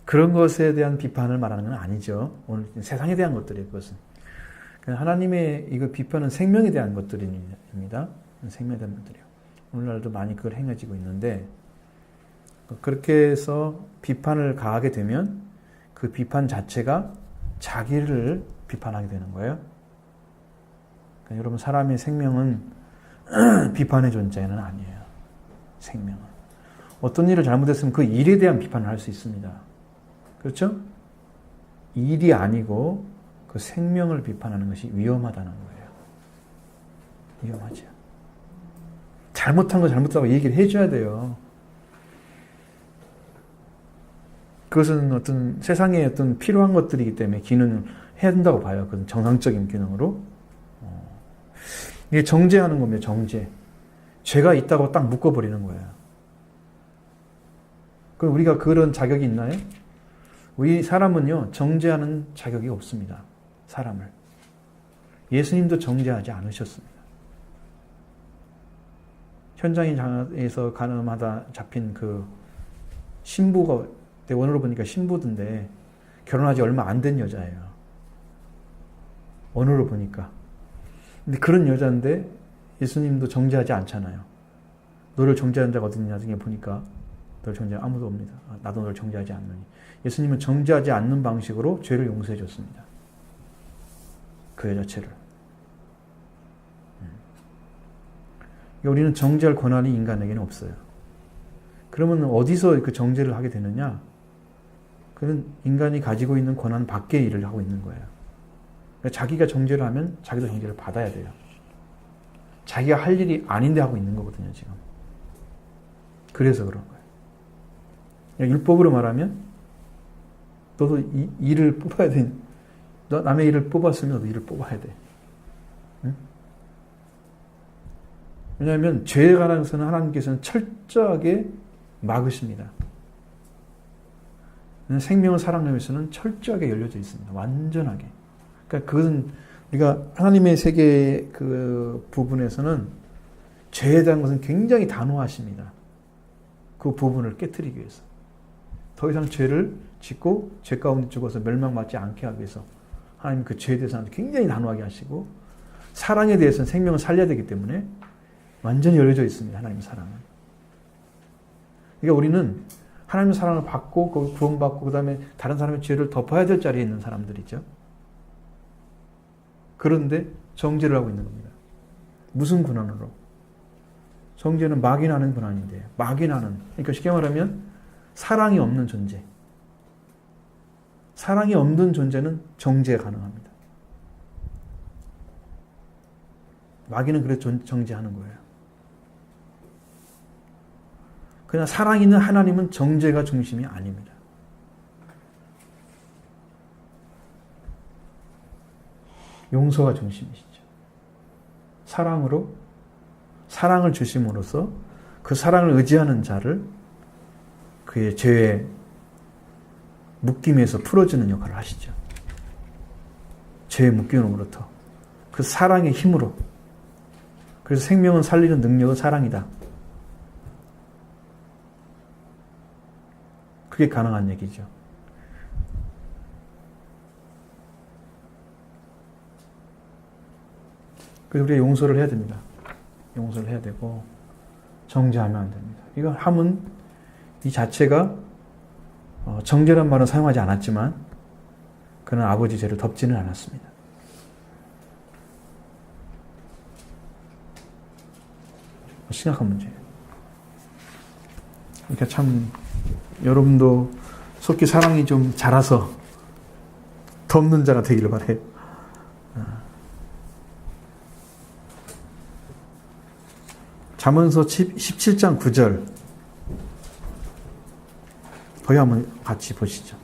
그런 것에 대한 비판을 말하는 건 아니죠. 오늘 세상에 대한 것들이에요, 그것은. 하나님의 이거 비판은 생명에 대한 것들입니다. 생명에 대한 것들이요. 오늘날도 많이 그걸 행해지고 있는데, 그렇게 해서 비판을 가하게 되면 그 비판 자체가 자기를 비판하게 되는 거예요. 그러니까 여러분, 사람의 생명은 비판의 존재는 아니에요. 생명은. 어떤 일을 잘못했으면 그 일에 대한 비판을 할 수 있습니다. 그렇죠? 일이 아니고 그 생명을 비판하는 것이 위험하다는 거예요. 위험하죠. 잘못한 거 잘못하다고 얘기를 해줘야 돼요. 그것은 어떤 세상에 어떤 필요한 것들이기 때문에 기능을 해야 된다고 봐요. 그건 정상적인 기능으로. 이게 정죄하는 겁니다. 정죄. 죄가 있다고 딱 묶어버리는 거예요. 그럼 우리가 그런 자격이 있나요? 우리 사람은요, 정죄하는 자격이 없습니다. 사람을. 예수님도 정죄하지 않으셨습니다. 현장에서 가늠하다 잡힌 그 신부가, 원어로 보니까 신부던데 결혼하지 얼마 안 된 여자예요. 원어로 보니까. 근데 그런 여자인데 예수님도 정죄하지 않잖아요. 너를 정죄한 자가 어디 있냐 등에 보니까 너를 정죄한 아무도 없습니다. 나도 너를 정죄하지 않느니. 예수님은 정죄하지 않는 방식으로 죄를 용서해 줬습니다. 그 여자 죄를. 우리는 정죄할 권한이 인간에게는 없어요. 그러면 어디서 그 정죄를 하게 되느냐? 그는 인간이 가지고 있는 권한 밖의 일을 하고 있는 거예요. 그러니까 자기가 정죄를 하면 자기도 정죄를 받아야 돼요. 자기가 할 일이 아닌데 하고 있는 거거든요, 지금. 그래서 그런 거예요. 율법으로 말하면 너도 일을 뽑아야 돼. 너 남의 일을 뽑았으면 너도 일을 뽑아야 돼. 응? 왜냐하면 죄에 관해서는 하나님께서는 철저하게 막으십니다. 생명을 사랑하기 위해서는 철저하게 열려져 있습니다. 완전하게. 그러니까 그것은 우리가 하나님의 세계 그 부분에서는 죄에 대한 것은 굉장히 단호하십니다. 그 부분을 깨트리기 위해서. 더 이상 죄를 짓고 죄 가운데 죽어서 멸망받지 않게 하기 위해서 하나님 그 죄에 대해서는 굉장히 단호하게 하시고 사랑에 대해서는 생명을 살려야 되기 때문에 완전히 열려져 있습니다. 하나님의 사랑은. 그러니까 우리는 하나님의 사랑을 받고 구원받고 그 다음에 다른 사람의 죄를 덮어야 될 자리에 있는 사람들이죠. 그런데 정죄를 하고 있는 겁니다. 무슨 근원으로? 정죄는 막인하는 근원인데 막인하는 그러니까 쉽게 말하면 사랑이 없는 존재. 사랑이 없는 존재는 정죄가 가능합니다. 마귀는 그래서 정죄하는 거예요. 그냥 사랑 있는 하나님은 정죄가 중심이 아닙니다. 용서가 중심이시죠. 사랑으로 사랑을 주심으로써 그 사랑을 의지하는 자를 그의 죄의 묶임에서 풀어주는 역할을 하시죠. 죄의 묶임으로부터 그 사랑의 힘으로. 그래서 생명을 살리는 능력은 사랑이다. 그게 가능한 얘기죠. 그래서 우리가 용서를 해야 됩니다. 용서를 해야 되고 정죄하면 안 됩니다. 이거 함은 이 자체가 정죄란 말은 사용하지 않았지만 그는 아버지 죄를 덮지는 않았습니다. 심각한 문제예요. 그러니까 참 여러분도 속히 사랑이 좀 자라서 덮는 자가 되기를 바라요. 잠언서 17장 9절 거기 한번 같이 보시죠.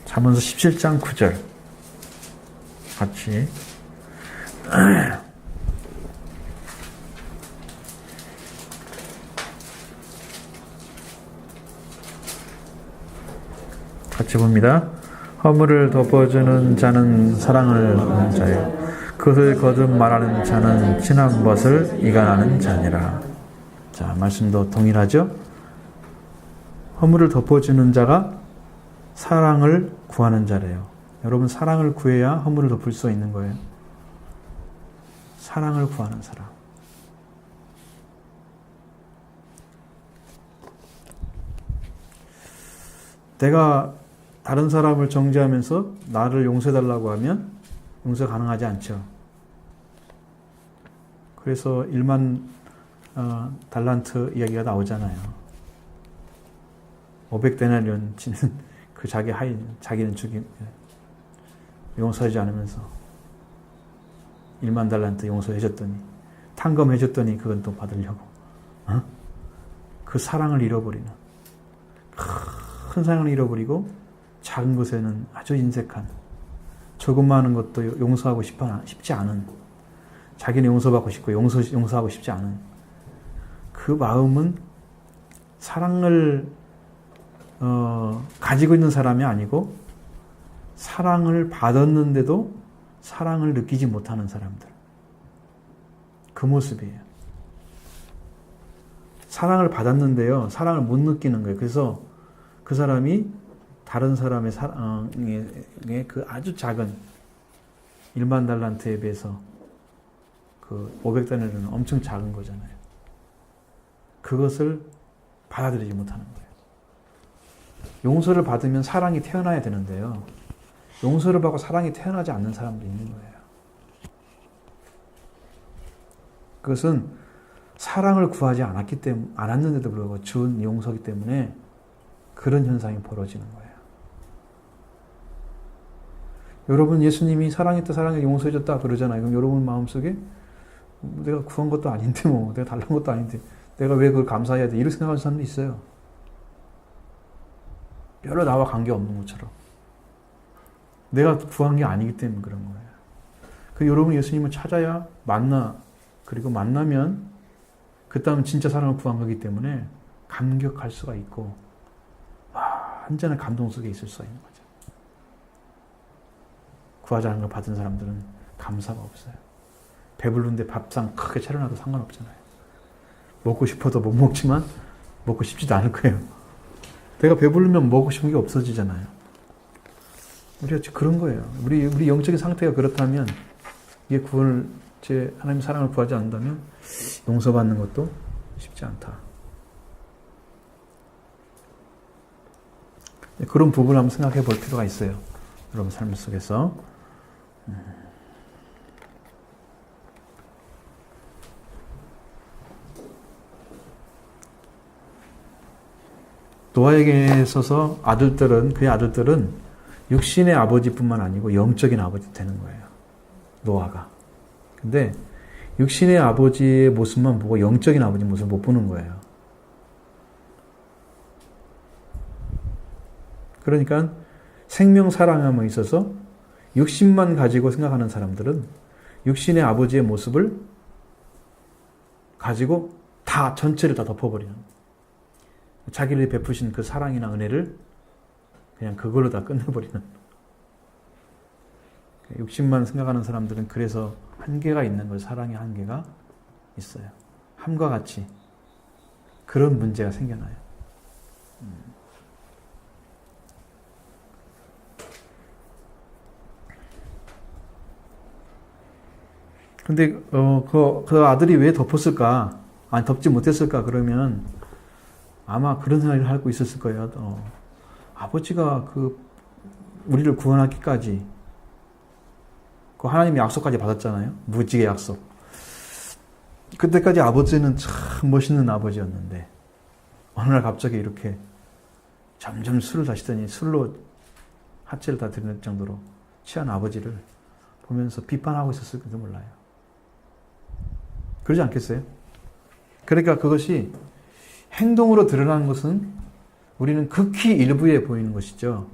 잠언서 17장 9절 같이 같이 봅니다. 허물을 덮어주는 자는 사랑을 하는 자요 그것을 거듭 말하는 자는 친한 것을 이간하는 자니라. 자, 말씀도 동일하죠? 허물을 덮어주는 자가 사랑을 구하는 자래요. 여러분 사랑을 구해야 허물을 덮을 수 있는 거예요. 사랑을 구하는 사람. 내가 다른 사람을 정죄하면서 나를 용서해달라고 하면 용서 가능하지 않죠. 그래서 1만 달란트 이야기가 나오잖아요. 500데나리온 치는 그 자기 하인, 자기는 용서하지 않으면서 1만 달란트 용서해줬더니 탕감해줬더니 그건 또 받으려고 그 사랑을 잃어버리는 큰 사랑을 잃어버리고 작은 것에는 아주 인색한 조금만 것도 용서하고 싶지 않은 자기는 용서받고 싶고 용서하고 싶지 않은 그 마음은 사랑을 가지고 있는 사람이 아니고 사랑을 받았는데도 사랑을 느끼지 못하는 사람들. 그 모습이에요. 사랑을 받았는데요. 사랑을 못 느끼는 거예요. 그래서 그 사람이 다른 사람의 사랑의 그 아주 작은 1만 달란트에 비해서 그 500달러는 엄청 작은 거잖아요. 그것을 받아들이지 못하는 거예요. 용서를 받으면 사랑이 태어나야 되는데요. 용서를 받고 사랑이 태어나지 않는 사람도 있는 거예요. 그것은 사랑을 구하지 않았는데도 불구하고 준 용서기 때문에 그런 현상이 벌어지는 거예요. 여러분 예수님이 사랑했다 사랑해 용서해줬다 그러잖아요. 그럼 여러분 마음속에 내가 구한 것도 아닌데 뭐 내가 달란 것도 아닌데 내가 왜 그걸 감사해야 돼? 이렇게 생각하는 사람도 있어요. 별로 나와 관계없는 것처럼. 내가 구한 게 아니기 때문에 그런 거예요. 그 여러분 예수님을 찾아야 만나. 그리고 만나면 그 다음 진짜 사랑을 구한 거기 때문에 감격할 수가 있고 완전한 감동 속에 있을 수가 있는 거죠. 구하지 않은 걸 받은 사람들은 감사가 없어요. 배부른데 밥상 크게 차려놔도 상관없잖아요. 먹고 싶어도 못 먹지만 먹고 싶지도 않을 거예요. 내가 배부르면 먹고 싶은 게 없어지잖아요. 우리가 그런 거예요. 우리 영적인 상태가 그렇다면 이게 구원을 하나님 사랑을 구하지 않는다면 용서받는 것도 쉽지 않다. 그런 부분을 한번 생각해 볼 필요가 있어요. 여러분 삶 속에서. 노아에게 있어서 그의 아들들은 육신의 아버지뿐만 아니고 영적인 아버지 되는 거예요. 노아가. 근데 육신의 아버지의 모습만 보고 영적인 아버지 모습을 못 보는 거예요. 그러니까 생명 사랑함에 있어서 육신만 가지고 생각하는 사람들은 육신의 아버지의 모습을 가지고 다 전체를 다 덮어버리는, 자기를 베푸신 그 사랑이나 은혜를 그냥 그걸로 다 끝내버리는, 육신만 생각하는 사람들은 그래서 한계가 있는 거예요. 사랑의 한계가 있어요. 함과 같이 그런 문제가 생겨나요. 근데 그 아들이 왜 덮었을까? 아니 덮지 못했을까? 그러면 아마 그런 생각을 하고 있었을 거예요. 아버지가 우리를 구원하기까지 그 하나님의 약속까지 받았잖아요. 무지개 약속. 그때까지 아버지는 참 멋있는 아버지였는데 어느 날 갑자기 이렇게 점점 술을 다시더니 술로 하체를 다 드러낼 정도로 취한 아버지를 보면서 비판하고 있었을지도 몰라요. 그러지 않겠어요? 그러니까 그것이 행동으로 드러나는 것은 우리는 극히 일부에 보이는 것이죠.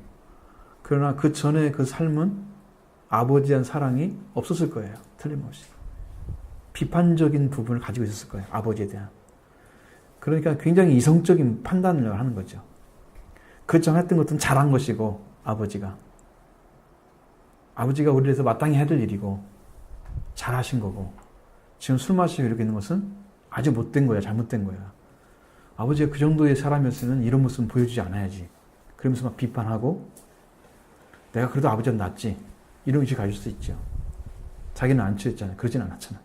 그러나 그 전에 그 삶은 아버지에 대한 사랑이 없었을 거예요. 틀림없이. 비판적인 부분을 가지고 있었을 거예요. 아버지에 대한. 그러니까 굉장히 이성적인 판단을 하는 거죠. 그 전 했던 것은 잘한 것이고 아버지가 우리를 위해서 마땅히 해야 될 일이고 잘하신 거고, 지금 술 마시고 이렇게 있는 것은 아주 못된 거야. 잘못된 거야. 아버지가 그 정도의 사람이었으면 이런 모습은 보여주지 않아야지. 그러면서 막 비판하고 내가 그래도 아버지가 낫지. 이런 의식을 가질 수 있죠. 자기는 안 취했잖아요. 그러진 않았잖아.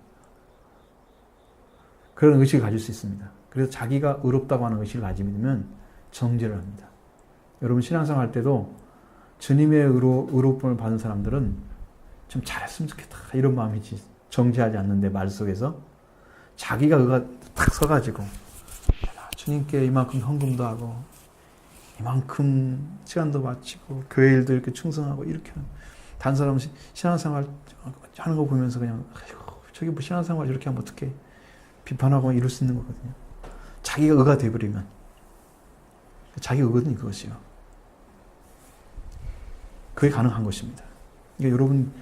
그런 의식을 가질 수 있습니다. 그래서 자기가 의롭다고 하는 의식을 가지면 정죄를 합니다. 여러분 신앙생활 할 때도 주님의 의롭움을 받은 사람들은 좀 잘했으면 좋겠다. 이런 마음이지. 정죄하지 않는데 말 속에서 자기가 의가 탁 서가지고 주님께 이만큼 헌금도 하고 이만큼 시간도 마치고 교회 일도 이렇게 충성하고 이렇게 다른 사람은 신앙생활 하는 거 보면서 그냥 저기 뭐 신앙생활 이렇게 하면 어떻게 비판하고 이럴 수 있는 거거든요. 자기가 의가 돼버리면 자기 의거든요. 그것이요. 그게 가능한 것입니다. 그러니까 여러분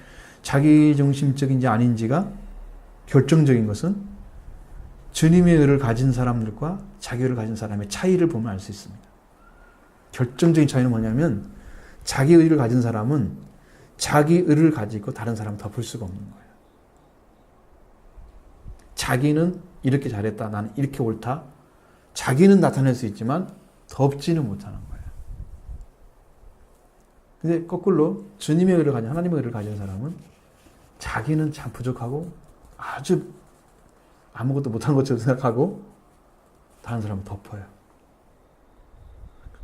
자기중심적인지 아닌지가 결정적인 것은 주님의 의를 가진 사람들과 자기 의를 가진 사람의 차이를 보면 알 수 있습니다. 결정적인 차이는 뭐냐면 자기 의를 가진 사람은 자기 의를 가지고 다른 사람을 덮을 수가 없는 거예요. 자기는 이렇게 잘했다. 나는 이렇게 옳다. 자기는 나타낼 수 있지만 덮지는 못하는 거예요. 근데 거꾸로 주님의 의를 가진, 하나님의 의를 가진 사람은 자기는 참 부족하고 아주 아무것도 못하는 것처럼 생각하고 다른 사람을 덮어요.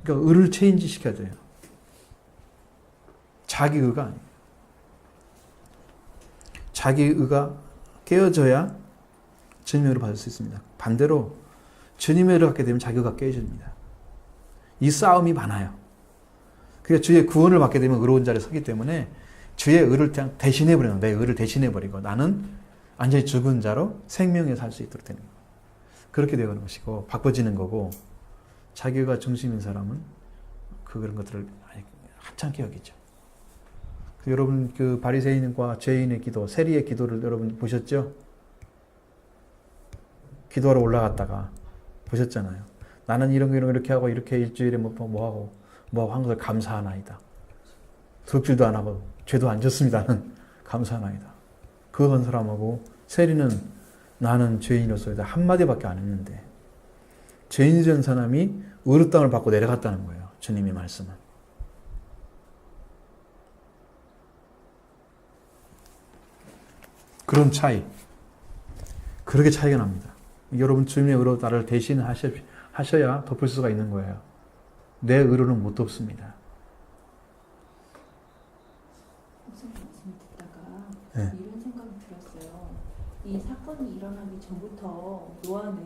그러니까 의를 체인지 시켜야 돼요. 자기 의가 아니에요. 자기 의가 깨어져야 주님의 의를 받을 수 있습니다. 반대로 주님의 의를 갖게 되면 자기 의가 깨어집니다. 이 싸움이 많아요. 그러니까 주의 구원을 받게 되면 의로운 자리에 서기 때문에 주의 의를 그냥 대신해버리는 거야. 내 의를 대신해버리고 나는 완전히 죽은 자로 생명에 살 수 있도록 되는 거예요. 그렇게 되는 것이고 바꿔지는 거고 자기가 중심인 사람은 그런 것들을 하찮게 여기죠. 여러분 그 바리새인과 죄인의 기도, 세리의 기도를 여러분 보셨죠? 기도하러 올라갔다가 보셨잖아요. 나는 이런 거 이렇게 하고 이렇게 일주일에 뭐 하고 한 것을 감사하나이다. 도둑질도 안 하고 죄도 안 졌습니다는 감사하나이다. 그거 한 사람하고 세리는 나는 죄인으로서 한마디밖에 안 했는데 죄인이 된 사람이 의롭 땅을 받고 내려갔다는 거예요. 주님의 말씀은. 그런 차이. 그렇게 차이가 납니다. 여러분 주님의 의로 나를 대신하셔야 덮을 수가 있는 거예요. 내 의로는 못 덮습니다. 무슨 말씀 듣다가 네. 이런 생각이 들었어요. 이 사건이 일어나기 전부터 노아는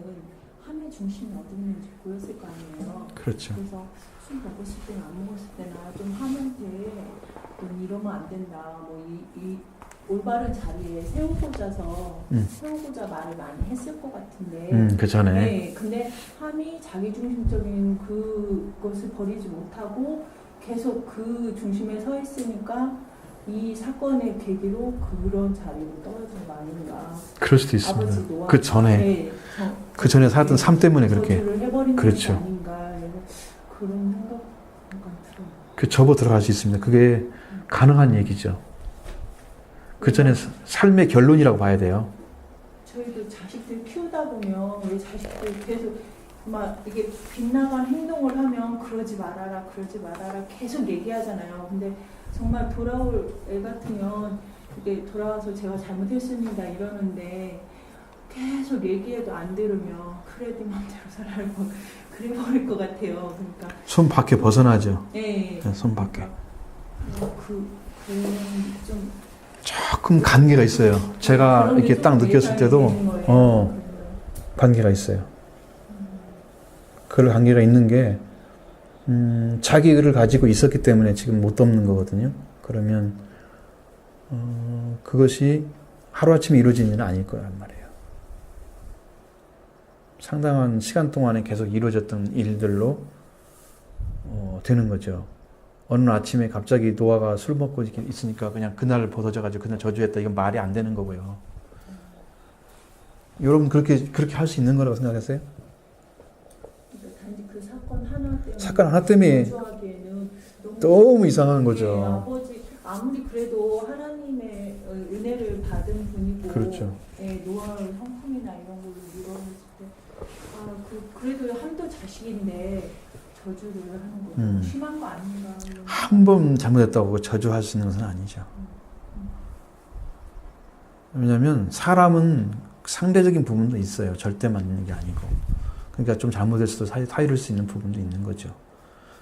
함의 중심이 어디 있는지 보였을 거 아니에요. 그렇죠. 그래서 술 먹었을 때나 안 먹었을 때나 좀 함한테 좀 이러면 안 된다. 뭐 이 올바른 자리에 세우고자 말을 많이 했을 것 같은데. 그 전에. 네, 근데 함이 자기중심적인 그것을 버리지 못하고 계속 그 중심에 서 있으니까 이 사건의 계기로 그런 자리로 떨어진 거 아닌가. 그럴 수도 아버지 있습니다. 노아. 그 전에. 네, 그 전에 살았던 삶 때문에 그렇게. 저주를 해버린 그렇죠. 것이 아닌가. 그런 생각 약간 들어요. 그 접어 들어갈 수 있습니다. 그게 가능한 얘기죠. 그 전에 삶의 결론이라고 봐야 돼요. 저희도 자식들 키우다 보면 우리 자식들 계속 막 이게 빗나간 행동을 하면 그러지 말아라 계속 얘기하잖아요. 근데 정말 돌아올 애 같으면 이게 돌아와서 제가 잘못했습니다 이러는데 계속 얘기해도 안 들으면 그래 네 맘대로 살아라고 그래 버릴 것 같아요. 그러니까 손 밖에 벗어나죠. 네. 손 밖에. 좀 조금 관계가 있어요. 제가 이렇게 딱 느꼈을 때도 관계가 있어요. 그 관계가 있는 게 자기 의를 가지고 있었기 때문에 지금 못 덮는 거거든요. 그러면 그것이 하루아침에 이루어진 일은 아닐 거란 말이에요. 상당한 시간 동안에 계속 이루어졌던 일들로 되는 거죠. 어느 아침에 갑자기 노아가 술 먹고 있으니까 그냥 그날 벗어져가지고 그날 저주했다. 이건 말이 안 되는 거고요. 여러분 그렇게 할 수 있는 거라고 생각하세요? 그러니까 단지 그 사건 하나 때문에 너무 이상한 거죠. 네, 아버지 아무리 그래도 하나님의 은혜를 받은 분이고, 그렇죠. 네, 노아의 성품이나 이런 걸로 밀어냈을 때, 그래도 한도 자식인데 저주를 하는 거죠. 심한 거 아닌가? 한 번 잘못했다고 저주할 수 있는 것은 아니죠. 왜냐하면 사람은 상대적인 부분도 있어요. 절대 맞는 게 아니고. 그러니까 좀 잘못했어도 사이를 수 있는 부분도 있는 거죠.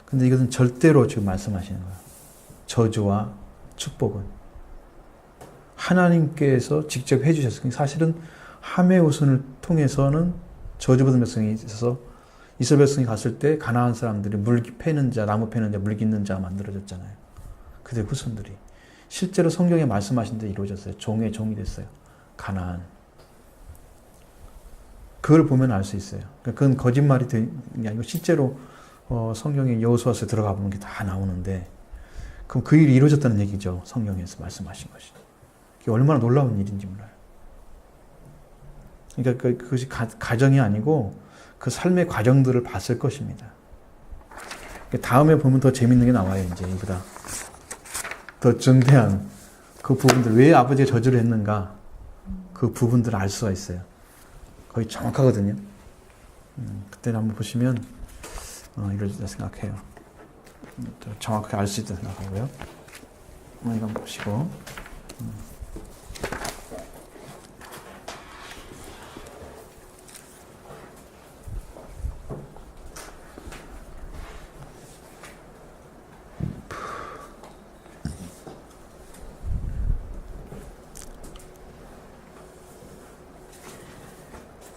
근데 이것은 절대로 지금 말씀하시는 거예요. 저주와 축복은 하나님께서 직접 해주셨어요. 사실은 함의 후손을 통해서는 저주받은 백성이 있어서 이스라엘 백성이 갔을 때 가나안 사람들이 물 패는 자, 나무 패는 자, 물 깃는 자 만들어졌잖아요. 그들 후손들이. 실제로 성경에 말씀하신 데 이루어졌어요. 종의 종이 됐어요. 가나안. 그걸 보면 알 수 있어요. 그건 거짓말이 되는 게 아니고 실제로 성경에 여호수아서에 들어가 보면 다 나오는데 그럼 그 일이 이루어졌다는 얘기죠. 성경에서 말씀하신 것이. 그게 얼마나 놀라운 일인지 몰라요. 그러니까 그것이 가정이 아니고 그 삶의 과정들을 봤을 것입니다. 다음에 보면 더 재밌는 게 나와요. 이제 이보다 더 정대한 그 부분들, 왜 아버지가 저주를 했는가, 그 부분들을 알 수가 있어요. 거의 정확하거든요. 그때는 한번 보시면 이러리라 생각해요. 정확하게 알 수 있다 생각하고요. 이거 한번 보시고.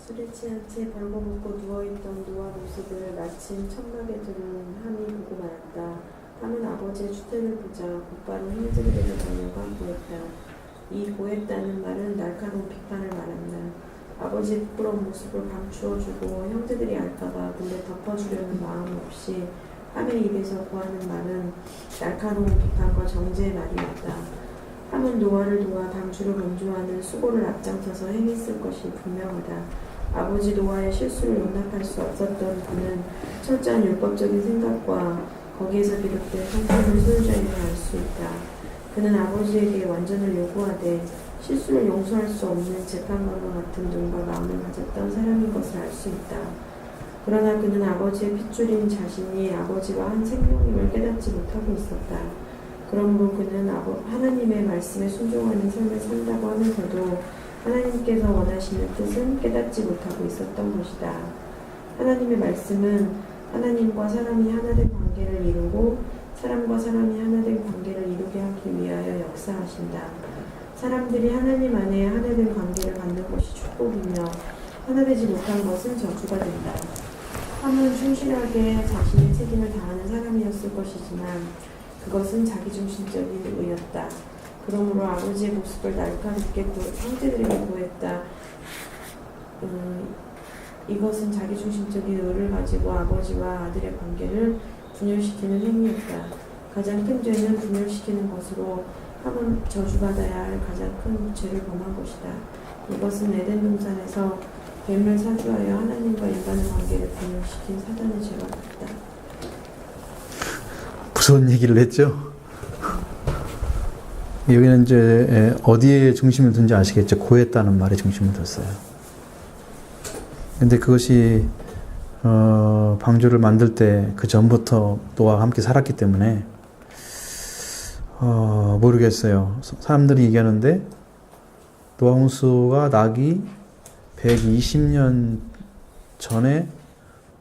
술에 취한 채 벌거벗고 누워있던 노아 모습을 마침 천막에 두는 함이 보고 말았다. 함은 아버지의 추태를 보자 곧바로 형제들에게 달려가 고했다. 이 고했다는 말은 날카로운 비판을 말한다. 아버지의 부끄러운 모습을 감추어주고 형제들이 알까봐 몰래 덮어주려는 마음 없이 함의 입에서 고하는 말은 날카로운 비판과 정죄의 말이었다. 함은 노아를 도와 방주를 건조하는 수고를 앞장서서 행했을 것이 분명하다. 아버지 노아의 실수를 용납할 수 없었던 그는 철저한 율법적인 생각과 거기에서 비롯된 성품을 소유자임을 알 수 있다. 그는 아버지에게 완전을 요구하되 실수를 용서할 수 없는 재판관과 같은 눈과 마음을 가졌던 사람인 것을 알 수 있다. 그러나 그는 아버지의 핏줄인 자신이 아버지와 한 생명임을 깨닫지 못하고 있었다. 그러므로 그는 하나님의 말씀에 순종하는 삶을 산다고 하면서도 하나님께서 원하시는 뜻은 깨닫지 못하고 있었던 것이다. 하나님의 말씀은 하나님과 사람이 하나된 관계를 이루고 사람과 사람이 하나된 관계를 이루게 하기 위하여 역사하신다. 사람들이 하나님 안에 하나된 관계를 갖는 것이 축복이며 하나되지 못한 것은 저주가 된다. 함은 충실하게 자신의 책임을 다하는 사람이었을 것이지만 그것은 자기중심적인 의였다. 그러므로 아버지의 모습을 날카롭게 형제들에게 고했다. 이것은 자기중심적인 의를 가지고 아버지와 아들의 관계를 분열시키는 행위였다. 가장 큰 죄는 분열시키는 것으로 함은 저주받아야 할 가장 큰 죄를 범한 것이다. 이것은 에덴 동산에서 뱀을 사주하여 하나님과 인간의 관계를 분열시킨 사단의 죄와 같다. 무서운 얘기를 했죠. 여기는 이제 어디에 중심을 둔지 아시겠죠? 고했다는 말에 중심을 뒀어요. 근데 그것이 방주를 만들 때 그 전부터 노아와 함께 살았기 때문에 모르겠어요. 사람들이 얘기하는데 노아 홍수가 나기 120년 전에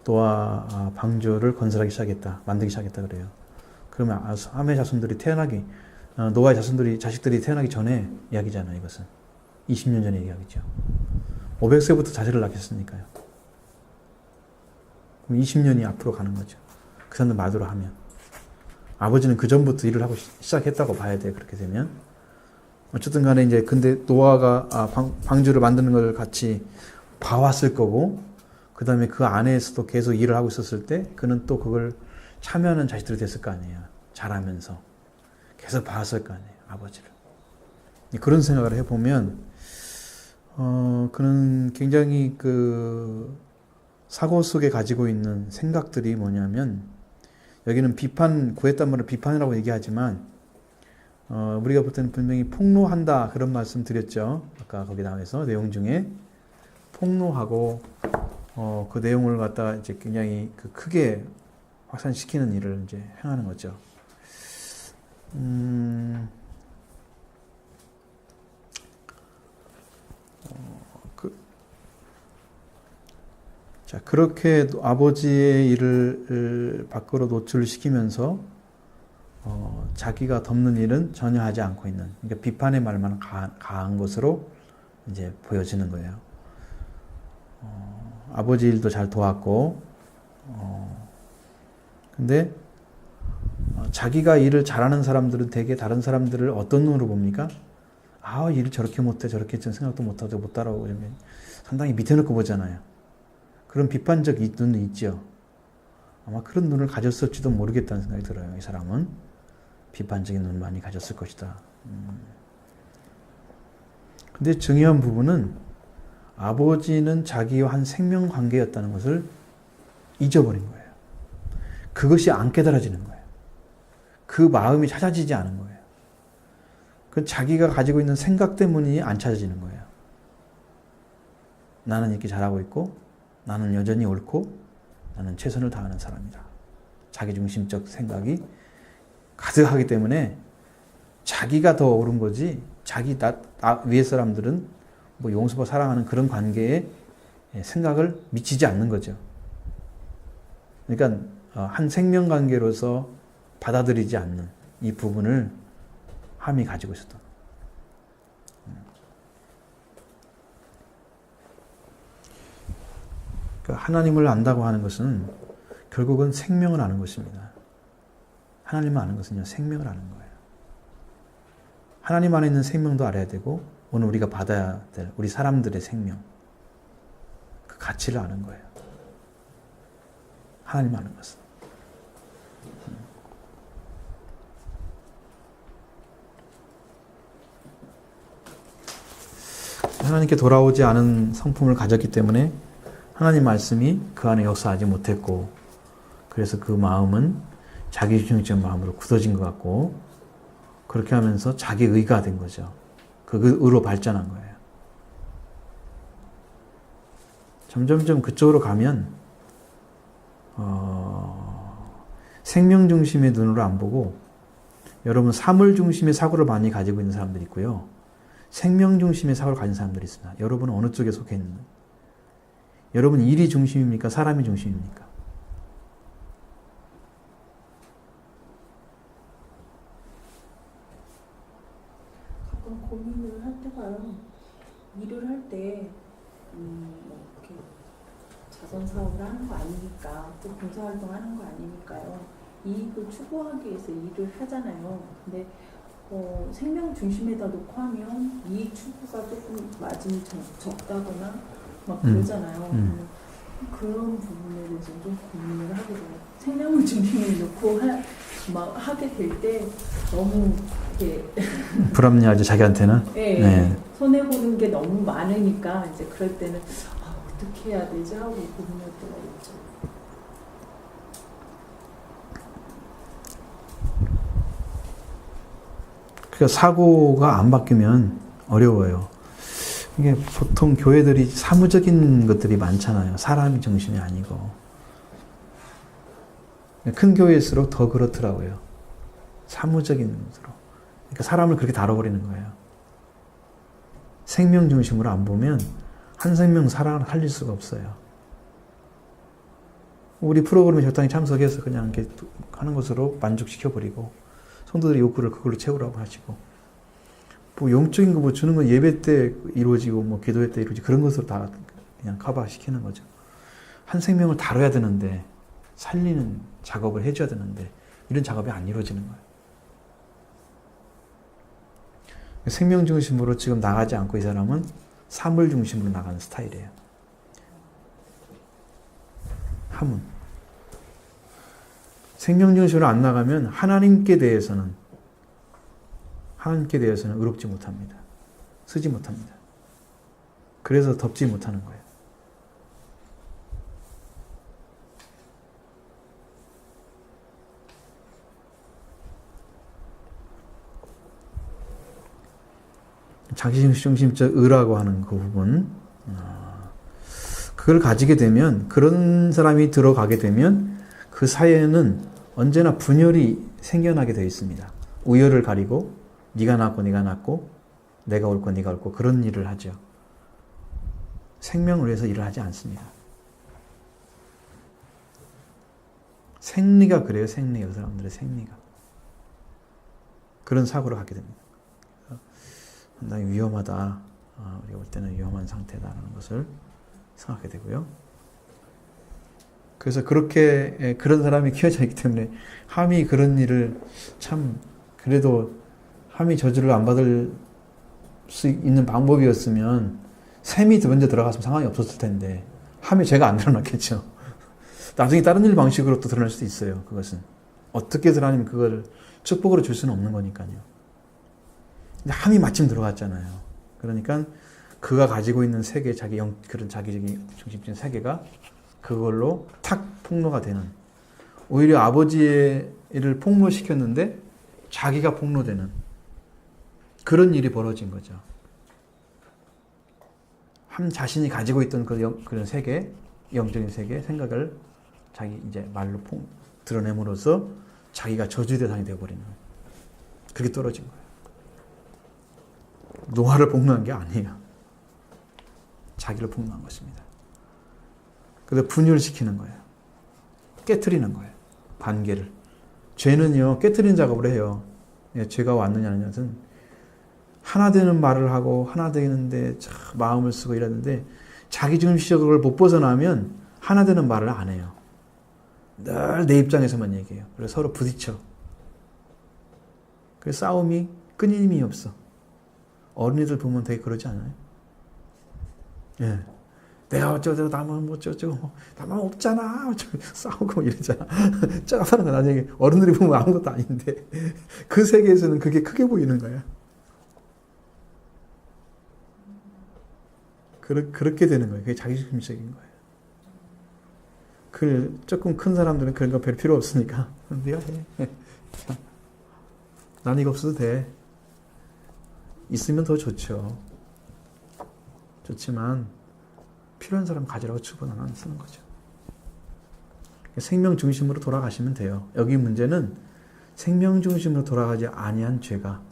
노아 방주를 건설하기 시작했다. 만들기 시작했다 그래요. 그러면 함의 자손들이 노아의 자식들이 태어나기 전에 이야기잖아요. 이것은 20년 전의 이야기죠. 500세부터 자식을 낳겠으니까요. 그럼 20년이 앞으로 가는 거죠. 그 사람들 말대로 하면. 아버지는 그 전부터 일을 하고 시작했다고 봐야 돼. 그렇게 되면. 어쨌든 간에 이제 근데 노아가 방주를 만드는 걸 같이 봐왔을 거고, 그 다음에 그 안에서도 계속 일을 하고 있었을 때 그는 또 그걸 참여하는 자식들이 됐을 거 아니에요. 잘하면서. 계속 봐왔을 거 아니에요. 아버지를. 그런 생각을 해보면 그는 굉장히 그 사고 속에 가지고 있는 생각들이 뭐냐면, 여기는 구했단 말을 비판이라고 얘기하지만 우리가 볼 때는 분명히 폭로한다 그런 말씀 드렸죠. 아까 거기 나와서 내용 중에 폭로하고 그 내용을 갖다 이제 굉장히 크게 확산시키는 일을 이제 행하는 거죠. 자, 그렇게 아버지의 일을 밖으로 노출시키면서 자기가 덮는 일은 전혀 하지 않고 있는, 그러니까 비판의 말만 가한 것으로 이제 보여지는 거예요. 아버지 일도 잘 도왔고, 근데 자기가 일을 잘하는 사람들은 되게 다른 사람들을 어떤 눈으로 봅니까? 일을 저렇게 못해, 저렇게 생각도 못하고 못 따라오고, 상당히 밑에 놓고 보잖아요. 그런 비판적 눈도 있죠. 아마 그런 눈을 가졌을지도 모르겠다는 생각이 들어요. 이 사람은 비판적인 눈을 많이 가졌을 것이다. 근데 중요한 부분은 아버지는 자기와 한 생명 관계였다는 것을 잊어버린 거예요. 그것이 안 깨달아지는 거예요. 그 마음이 찾아지지 않은 거예요. 그 자기가 가지고 있는 생각 때문이 안 찾아지는 거예요. 나는 이렇게 잘하고 있고, 나는 여전히 옳고, 나는 최선을 다하는 사람이다. 자기중심적 생각이 가득하기 때문에 자기가 더 옳은 거지, 위에 사람들은 뭐 용서와 사랑하는 그런 관계에 생각을 미치지 않는 거죠. 그러니까 한 생명 관계로서 받아들이지 않는 이 부분을 함이 가지고 있었던. 그러니까 하나님을 안다고 하는 것은 결국은 생명을 아는 것입니다. 하나님을 아는 것은요, 생명을 아는 거예요. 하나님 안에 있는 생명도 알아야 되고, 오늘 우리가 받아야 될 우리 사람들의 생명, 그 가치를 아는 거예요. 하나님 아는 것은. 하나님께 돌아오지 않은 성품을 가졌기 때문에 하나님 말씀이 그 안에 역사하지 못했고, 그래서 그 마음은 자기중심적인 마음으로 굳어진 것 같고, 그렇게 하면서 자기 의가 된 거죠. 그 의로 발전한 거예요. 점점점 그쪽으로 가면 생명 중심의 눈으로 안 보고, 여러분 사물 중심의 사고를 많이 가지고 있는 사람들이 있고요, 생명 중심의 사고를 가진 사람들이 있습니다. 여러분은 어느 쪽에 속해 있는 거예요? 여러분 일이 중심입니까? 사람이 중심입니까? 가끔 고민을 할 때가요. 일을 할 때 뭐 이렇게 자선 사업을 하는 거 아니니까, 또 봉사활동 하는 거 아니니까요. 이익을 추구하기 위해서 일을 하잖아요. 근데 생명 중심에다 놓고 하면 이익 추구가 조금 마진이 적다거나 막 그러잖아요. 그런 부분에 대해서 좀 고민을 하게 돼요. 생명을 중심에 놓고 막 하게 될 때 너무 이렇게 불합리하죠, 자기한테는. 네, 네. 손해 보는 게 너무 많으니까 이제 그럴 때는 어떻게 해야 되지 하고 고민할 때가 있죠. 그러니까 사고가 안 바뀌면 어려워요. 이게 보통 교회들이 사무적인 것들이 많잖아요. 사람이 중심이 아니고. 큰 교회일수록 더 그렇더라고요. 사무적인 것으로. 그러니까 사람을 그렇게 다뤄버리는 거예요. 생명 중심으로 안 보면 한 생명 살릴 수가 없어요. 우리 프로그램에 적당히 참석해서 그냥 이렇게 하는 것으로 만족시켜버리고, 성도들의 욕구를 그걸로 채우라고 하시고, 뭐 영적인 거 뭐 주는 건 예배 때 이루어지고 뭐 기도회 때 이루어지고 그런 것으로 다 그냥 커버시키는 거죠. 한 생명을 다뤄야 되는데, 살리는 작업을 해줘야 되는데 이런 작업이 안 이루어지는 거예요. 생명 중심으로 지금 나가지 않고 이 사람은 사물 중심으로 나가는 스타일이에요. 함은 생명 중심으로 안 나가면 하나님께 대해서는 의롭지 못합니다. 쓰지 못합니다. 그래서 덮지 못하는 거예요. 자기중심적 의라고 하는 그 부분, 그걸 가지게 되면, 그런 사람이 들어가게 되면 그 사회에는 언제나 분열이 생겨나게 되어 있습니다. 우열을 가리고 네가 낫고 네가 낫고 내가 옳고 네가 옳고 그런 일을 하죠. 생명을 위해서 일을 하지 않습니다. 생리가 그래요. 생리가, 그 사람들의 생리가. 그런 사고를 갖게 됩니다. 상당히 위험하다. 우리가 볼 때는 위험한 상태다라는 것을 생각하게 되고요. 그래서 그렇게 그런 사람이 키워져 있기 때문에 함이 그런 일을 참, 그래도 함이 저주를 안 받을 수 있는 방법이었으면 샘이 먼저 들어갔으면 상황이 없었을 텐데, 함이 죄가 안 드러났겠죠. 나중에 다른 일 방식으로 또 드러날 수도 있어요. 그것은 어떻게 해서 하나님 그걸 축복으로 줄 수는 없는 거니까요. 근데 함이 마침 들어갔잖아요. 그러니까 그가 가지고 있는 세계, 그런 자기적인 중심적인 세계가 그걸로 탁 폭로가 되는, 오히려 아버지의 일을 폭로시켰는데 자기가 폭로되는 그런 일이 벌어진 거죠. 함 자신이 가지고 있던 그런 세계, 영적인 세계, 생각을 자기 이제 말로 드러냄으로써 자기가 저주 대상이 되어버리는, 그렇게 떨어진 거예요. 노아를 폭로한 게 아니에요. 자기를 폭로한 것입니다. 그래서 분열시키는 거예요. 깨트리는 거예요. 관계를. 죄는요, 깨트리는 작업을 해요. 죄가 왔느냐 안 왔느냐는 하나 되는 말을 하고 하나 되는데 마음을 쓰고 이러는데, 자기 중심적을 못 벗어나면 하나 되는 말을 안 해요. 늘 내 입장에서만 얘기해요. 그래서 서로 부딪혀. 그 싸움이 끊임이 없어. 어린이들 보면 되게 그러지 않아요? 예. 내가 어쩌고 나만 어쩌고 나만 없잖아 어쩌고 싸우고 이러잖아. 짜가는 건 나중에 어른들이 보면 아무것도 아닌데 그 세계에서는 그게 크게 보이는 거야. 그렇게 되는 거예요. 그게 자기중심적인 거예요. 그 조금 큰 사람들은 그런 거 별 필요 없으니까 네가 해. 난 이거 없어도 돼. 있으면 더 좋죠. 좋지만 필요한 사람 가지라고 주변 안 쓰는 거죠. 생명 중심으로 돌아가시면 돼요. 여기 문제는 생명 중심으로 돌아가지 아니한 죄가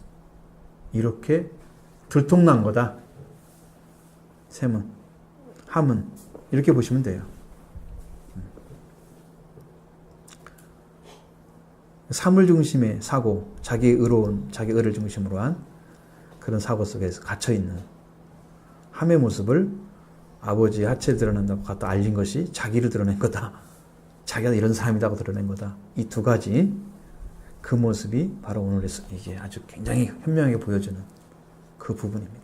이렇게 들통난 거다. 셈은, 함은 이렇게 보시면 돼요. 사물 중심의 사고, 자기 의로운, 자기 의를 중심으로 한 그런 사고 속에서 갇혀있는 함의 모습을 아버지의 하체에 드러낸다고 갖다 알린 것이 자기를 드러낸 거다. 자기가 이런 사람이라고 드러낸 거다. 이 두 가지 그 모습이 바로 오늘의 이게 아주 굉장히 현명하게 보여주는 그 부분입니다.